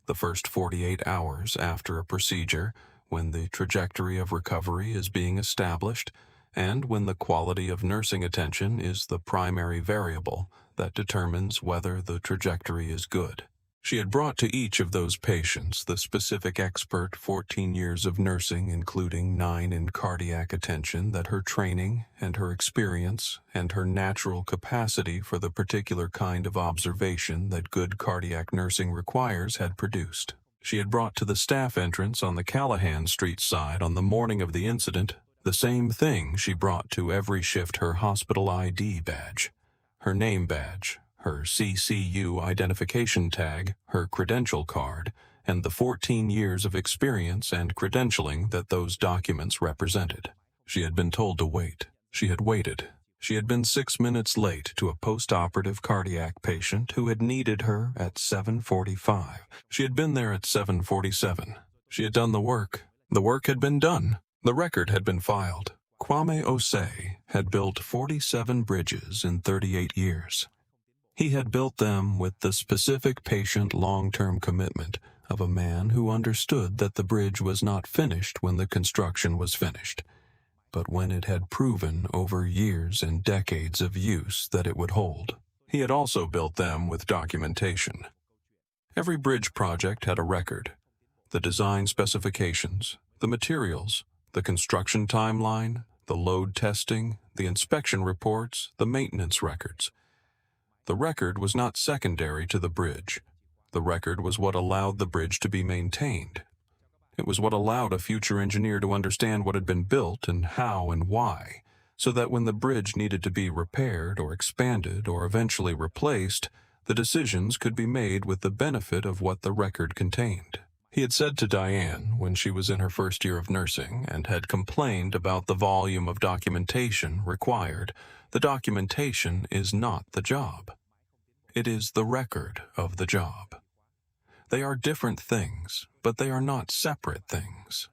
The first 48 hours after a procedure, when the trajectory of recovery is being established, and when the quality of nursing attention is the primary variable that determines whether the trajectory is good. She had brought to each of those patients the specific expert 14 years of nursing, including 9 in cardiac attention, that her training and her experience and her natural capacity for the particular kind of observation that good cardiac nursing requires had produced. She had brought to the staff entrance on the Callahan Street side on the morning of the incident the same thing she brought to every shift: her hospital ID badge, her name badge, her CCU identification tag, her credential card, and the 14 years of experience and credentialing that those documents represented. She had been told to wait. She had waited. She had been 6 minutes late to a post-operative cardiac patient who had needed her at 7:45. She had been there at 7:47. She had done the work. The work had been done. The record had been filed. Kwame Osei had built 47 bridges in 38 years. He had built them with the specific patient long-term commitment of a man who understood that the bridge was not finished when the construction was finished, but when it had proven over years and decades of use that it would hold. He had also built them with documentation. Every bridge project had a record: the design specifications, the materials, the construction timeline, the load testing, the inspection reports, the maintenance records. The record was not secondary to the bridge. The record was what allowed the bridge to be maintained. It was what allowed a future engineer to understand what had been built and how and why, so that when the bridge needed to be repaired or expanded or eventually replaced, the decisions could be made with the benefit of what the record contained. He had said to Diane when she was in her first year of nursing and had complained about the volume of documentation required, the documentation is not the job. It is the record of the job. They are different things, but they are not separate things.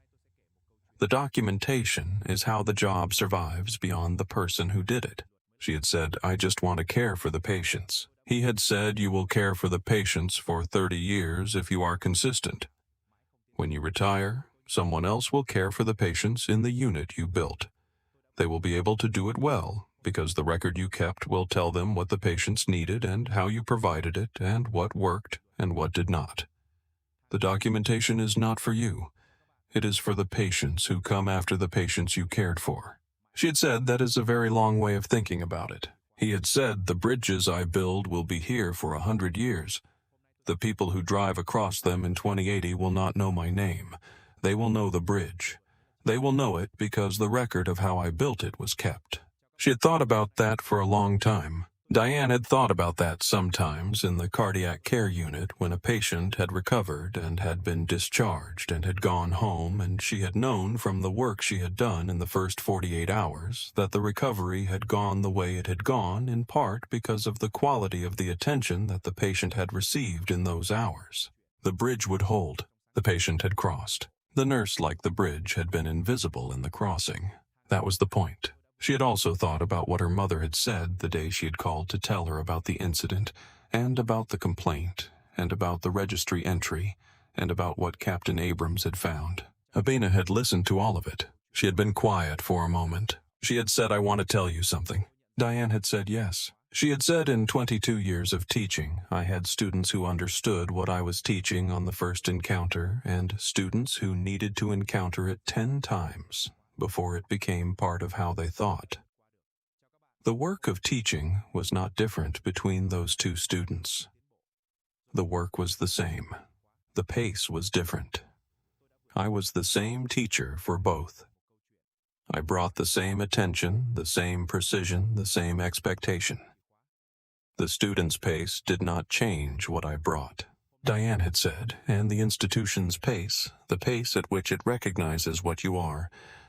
The documentation is how the job survives beyond the person who did it. She had said, "I just want to care for the patients." He had said, "You will care for the patients for 30 years if you are consistent. When you retire, someone else will care for the patients in the unit you built. They will be able to do it well, because the record you kept will tell them what the patients needed and how you provided it and what worked and what did not. The documentation is not for you. It is for the patients who come after the patients you cared for." She had said, "That is a very long way of thinking about it." He had said, "The bridges I build will be here for 100 years. The people who drive across them in 2080 will not know my name. They will know the bridge. They will know it because the record of how I built it was kept." She had thought about that for a long time. Diane had thought about that sometimes in the cardiac care unit when a patient had recovered and had been discharged and had gone home, and she had known from the work she had done in the first 48 hours that the recovery had gone the way it had gone in part because of the quality of the attention that the patient had received in those hours. The bridge would hold. The patient had crossed. The nurse, like the bridge, had been invisible in the crossing. That was the point. She had also thought about what her mother had said the day she had called to tell her about the incident, and about the complaint, and about the registry entry, and about what Captain Abrams had found. Abena had listened to all of it. She had been quiet for a moment. She had said, "I want to tell you something." Diane had said yes. She had said, "In 22 years of teaching, I had students who understood what I was teaching on the first encounter, and students who needed to encounter it 10 times. Before it became part of how they thought." The work of teaching was not different between those two students. The work was the same. The pace was different. I was the same teacher for both. I brought the same attention, the same precision, the same expectation. The student's pace did not change what I brought. Diane had said, and the institution's pace, the pace at which it recognizes what you are,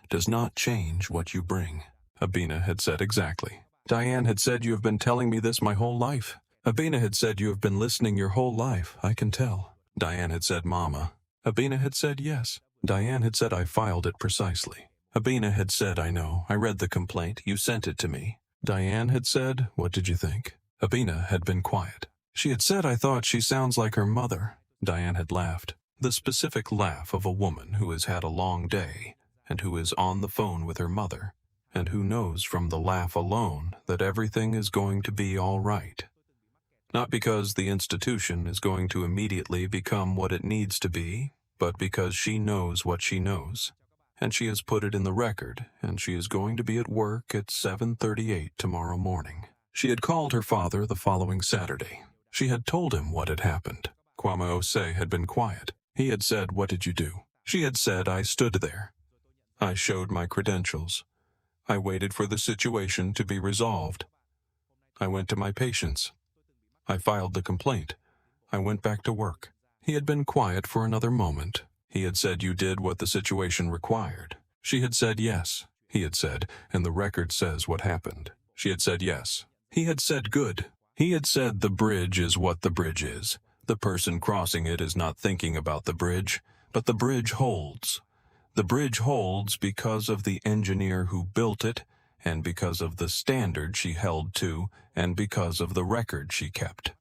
does not change what you bring. Abena had said exactly. Diane had said, "You have been telling me this my whole life." Abena had said, "You have been listening your whole life, I can tell." Diane had said, "Mama." Abena had said, "Yes." Diane had said, "I filed it precisely." Abena had said, "I know, I read the complaint, you sent it to me." Diane had said, "What did you think?" Abena had been quiet. She had said, "I thought she sounds like her mother." Diane had laughed. The specific laugh of a woman who has had a long day, and who is on the phone with her mother, and who knows from the laugh alone that everything is going to be all right. Not because the institution is going to immediately become what it needs to be, but because she knows what she knows, and she has put it in the record, and she is going to be at work at 7:38 tomorrow morning. She had called her father the following Saturday. She had told him what had happened. Kwame Osei had been quiet. He had said, "What did you do?" She had said, "I stood there. I showed my credentials. I waited for the situation to be resolved. I went to my patients. I filed the complaint. I went back to work." He had been quiet for another moment. He had said, "You did what the situation required." She had said, "Yes." He had said, "And the record says what happened." She had said yes. He had said good. He had said the bridge is what the bridge is. The person crossing it is not thinking about the bridge, but the bridge holds. The bridge holds because of the engineer who built it, and because of the standard she held to, and because of the record she kept.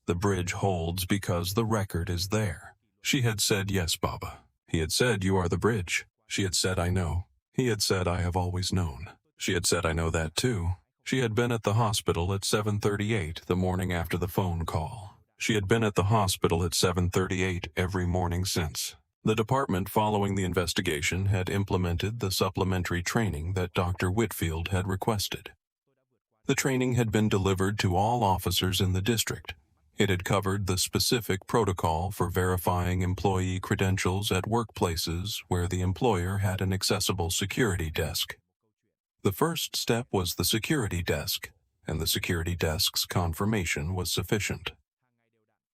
The bridge holds because the record is there. She had said, yes, Baba. He had said, you are the bridge. She had said, I know. He had said, I have always known. She had said, I know that too. She had been at the hospital at 7:38 the morning after the phone call. She had been at the hospital at 7:38 every morning since. The department following the investigation had implemented the supplementary training that Dr. Whitfield had requested. The training had been delivered to all officers in the district. It had covered the specific protocol for verifying employee credentials at workplaces where the employer had an accessible security desk. The first step was the security desk, and the security desk's confirmation was sufficient.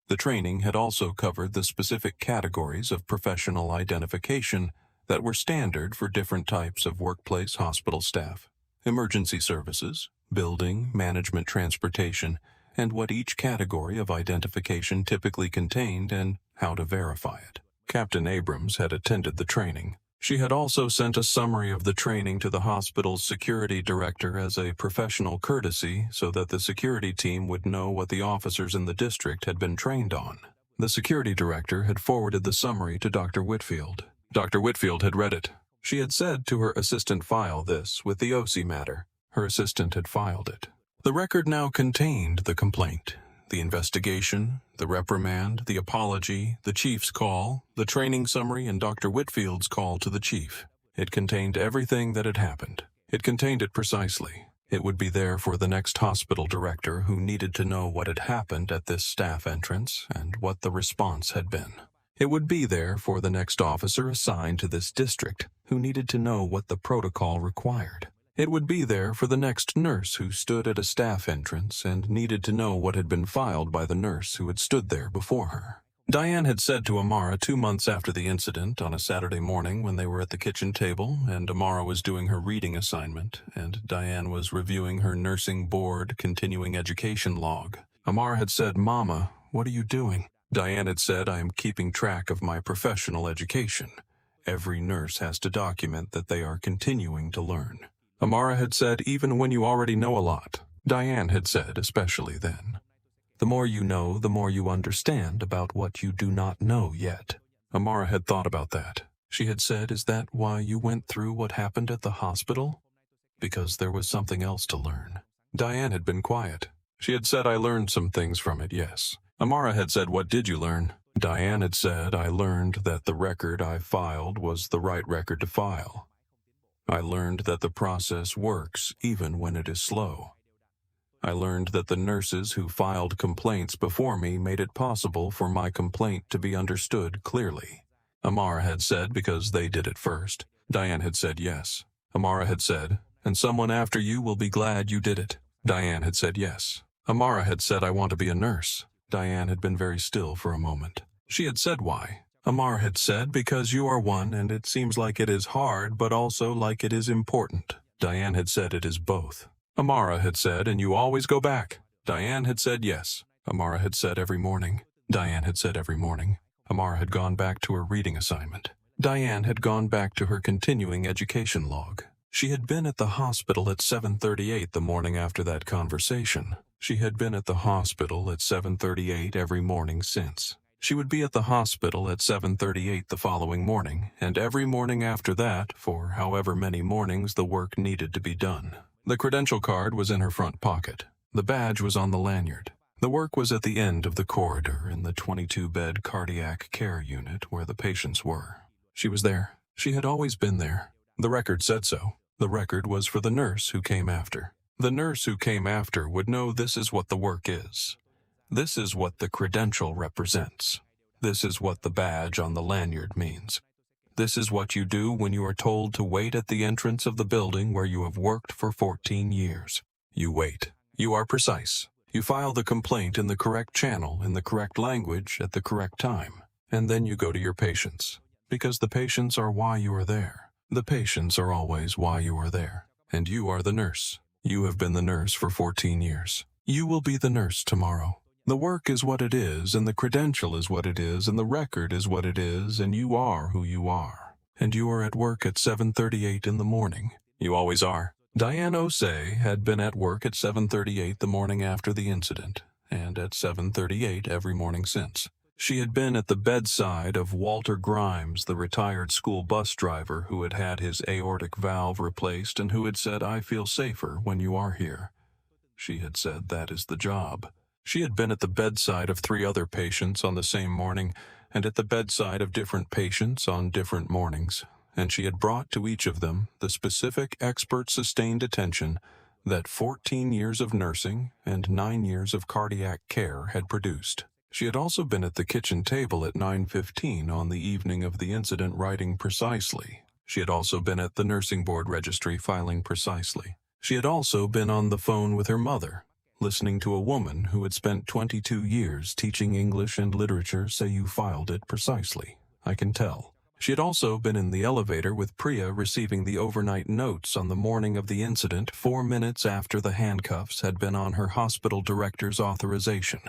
The training had also covered the specific categories of professional identification that were standard for different types of workplace hospital staff, emergency services, building, management transportation, and what each category of identification typically contained and how to verify it. Captain Abrams had attended the training. She had also sent a summary of the training to the hospital's security director as a professional courtesy so that the security team would know what the officers in the district had been trained on. The security director had forwarded the summary to Dr. Whitfield. Dr. Whitfield had read it. She had said to her assistant, file this with the Osei matter. Her assistant had filed it. The record now contained the complaint, the investigation, the reprimand, the apology, the chief's call, the training summary, and Dr. Whitfield's call to the chief. It contained everything that had happened. It contained it precisely. It would be there for the next hospital director who needed to know what had happened at this staff entrance and what the response had been. It would be there for the next officer assigned to this district who needed to know what the protocol required. It would be there for the next nurse who stood at a staff entrance and needed to know what had been filed by the nurse who had stood there before her. Diane had said to Amara 2 months after the incident on a Saturday morning when they were at the kitchen table and Amara was doing her reading assignment and Diane was reviewing her nursing board continuing education log. Amara had said, Mama, what are you doing? Diane had said, I am keeping track of my professional education. Every nurse has to document that they are continuing to learn. Amara had said, even when you already know a lot. Diane had said, especially then. The more you know, the more you understand about what you do not know yet. Amara had thought about that. She had said, is that why you went through what happened at the hospital? Because there was something else to learn. Diane had been quiet. She had said, I learned some things from it, yes. Amara had said, what did you learn? Diane had said, I learned that the record I filed was the right record to file. I learned that the process works even when it is slow. I learned that the nurses who filed complaints before me made it possible for my complaint to be understood clearly. Amara had said because they did it first. Diane had said yes. Amara had said, and someone after you will be glad you did it. Diane had said yes. Amara had said, I want to be a nurse. Diane had been very still for a moment. She had said why. Amara had said, because you are one and it seems like it is hard, but also like it is important. Diane had said it is both. Amara had said, and you always go back. Diane had said yes. Amara had said every morning. Diane had said every morning. Amara had gone back to her reading assignment. Diane had gone back to her continuing education log. She had been at the hospital at 7:38 the morning after that conversation. She had been at the hospital at 7:38 every morning since. She would be at the hospital at 7:38 the following morning, and every morning after that, for however many mornings the work needed to be done. The credential card was in her front pocket. The badge was on the lanyard. The work was at the end of the corridor in the 22-bed cardiac care unit where the patients were. She was there. She had always been there. The record said so. The record was for the nurse who came after. The nurse who came after would know this is what the work is. This is what the credential represents. This is what the badge on the lanyard means. This is what you do when you are told to wait at the entrance of the building where you have worked for 14 years. You wait. You are precise. You file the complaint in the correct channel, in the correct language, at the correct time. And then you go to your patients. Because the patients are why you are there. The patients are always why you are there. And you are the nurse. You have been the nurse for 14 years. You will be the nurse tomorrow. The work is what it is, and the credential is what it is, and the record is what it is, and you are who you are. And you are at work at 7:38 in the morning. You always are. Diane Osei had been at work at 7:38 the morning after the incident, and at 7:38 every morning since. She had been at the bedside of Walter Grimes, the retired school bus driver who had had his aortic valve replaced and who had said, "I feel safer when you are here." She had said, "That is the job." She had been at the bedside of 3 other patients on the same morning, and at the bedside of different patients on different mornings, and she had brought to each of them the specific expert-sustained attention that 14 years of nursing and 9 years of cardiac care had produced. She had also been at the kitchen table at 9:15 on the evening of the incident writing precisely. She had also been at the nursing board registry filing precisely. She had also been on the phone with her mother, listening to a woman who had spent 22 years teaching English and literature say you filed it precisely. I can tell. She had also been in the elevator with Priya receiving the overnight notes on the morning of the incident 4 minutes after the handcuffs had been on her hospital director's authorization,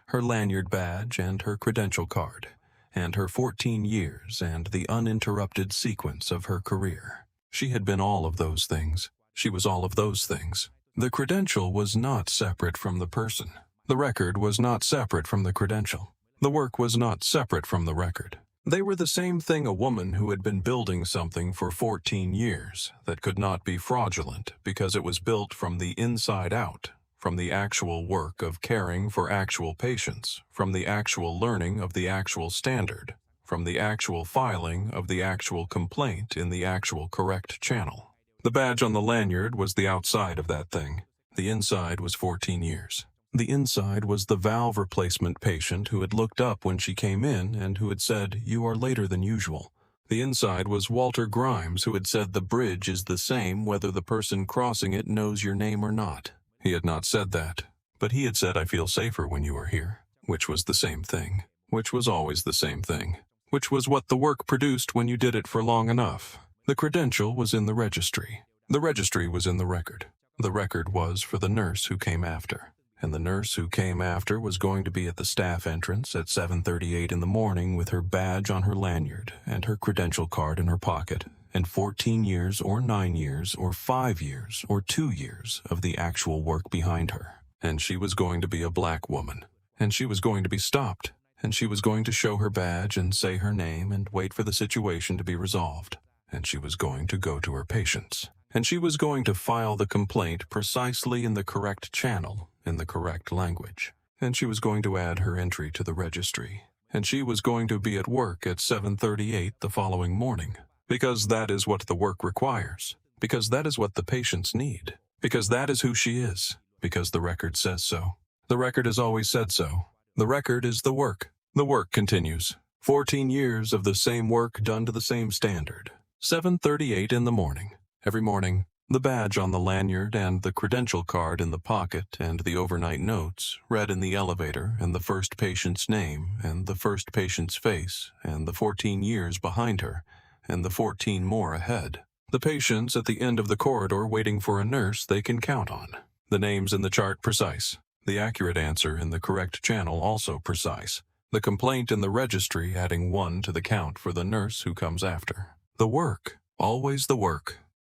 her lanyard badge and her credential card, and her 14 years and the uninterrupted sequence of her career. She had been all of those things. She was all of those things. The credential was not separate from the person. The record was not separate from the credential. The work was not separate from the record. They were the same thing. A woman who had been building something for 14 years that could not be fraudulent because it was built from the inside out, from the actual work of caring for actual patients, from the actual learning of the actual standard, from the actual filing of the actual complaint in the actual correct channel. The badge on the lanyard was the outside of that thing. The inside was 14 years. The inside was the valve replacement patient who had looked up when she came in and who had said, "You are later than usual." The inside was Walter Grimes who had said the bridge is the same whether the person crossing it knows your name or not. He had not said that, but he had said, "I feel safer when you are here," which was the same thing, which was always the same thing, which was what the work produced when you did it for long enough. The credential was in the registry. The registry was in the record. The record was for the nurse who came after. And the nurse who came after was going to be at the staff entrance at 7:38 in the morning with her badge on her lanyard and her credential card in her pocket, and 14 years or 9 years or 5 years or 2 years of the actual work behind her. And she was going to be a black woman. And she was going to be stopped. And she was going to show her badge and say her name and wait for the situation to be resolved. And she was going to go to her patients. And she was going to file the complaint precisely in the correct channel, in the correct language. And she was going to add her entry to the registry. And she was going to be at work at 7:38 the following morning. Because that is what the work requires. Because that is what the patients need. Because that is who she is. Because the record says so. The record has always said so. The record is the work. The work continues. 14 years of the same work done to the same standard. 7:38 in the morning. Every morning, the badge on the lanyard and the credential card in the pocket and the overnight notes read in the elevator and the first patient's name and the first patient's face and the 14 years behind her and the 14 more ahead. The patients at the end of the corridor waiting for a nurse they can count on. The names in the chart precise. The accurate answer in the correct channel also precise. The complaint in the registry adding 1 to the count for the nurse who comes after. The work, always the work.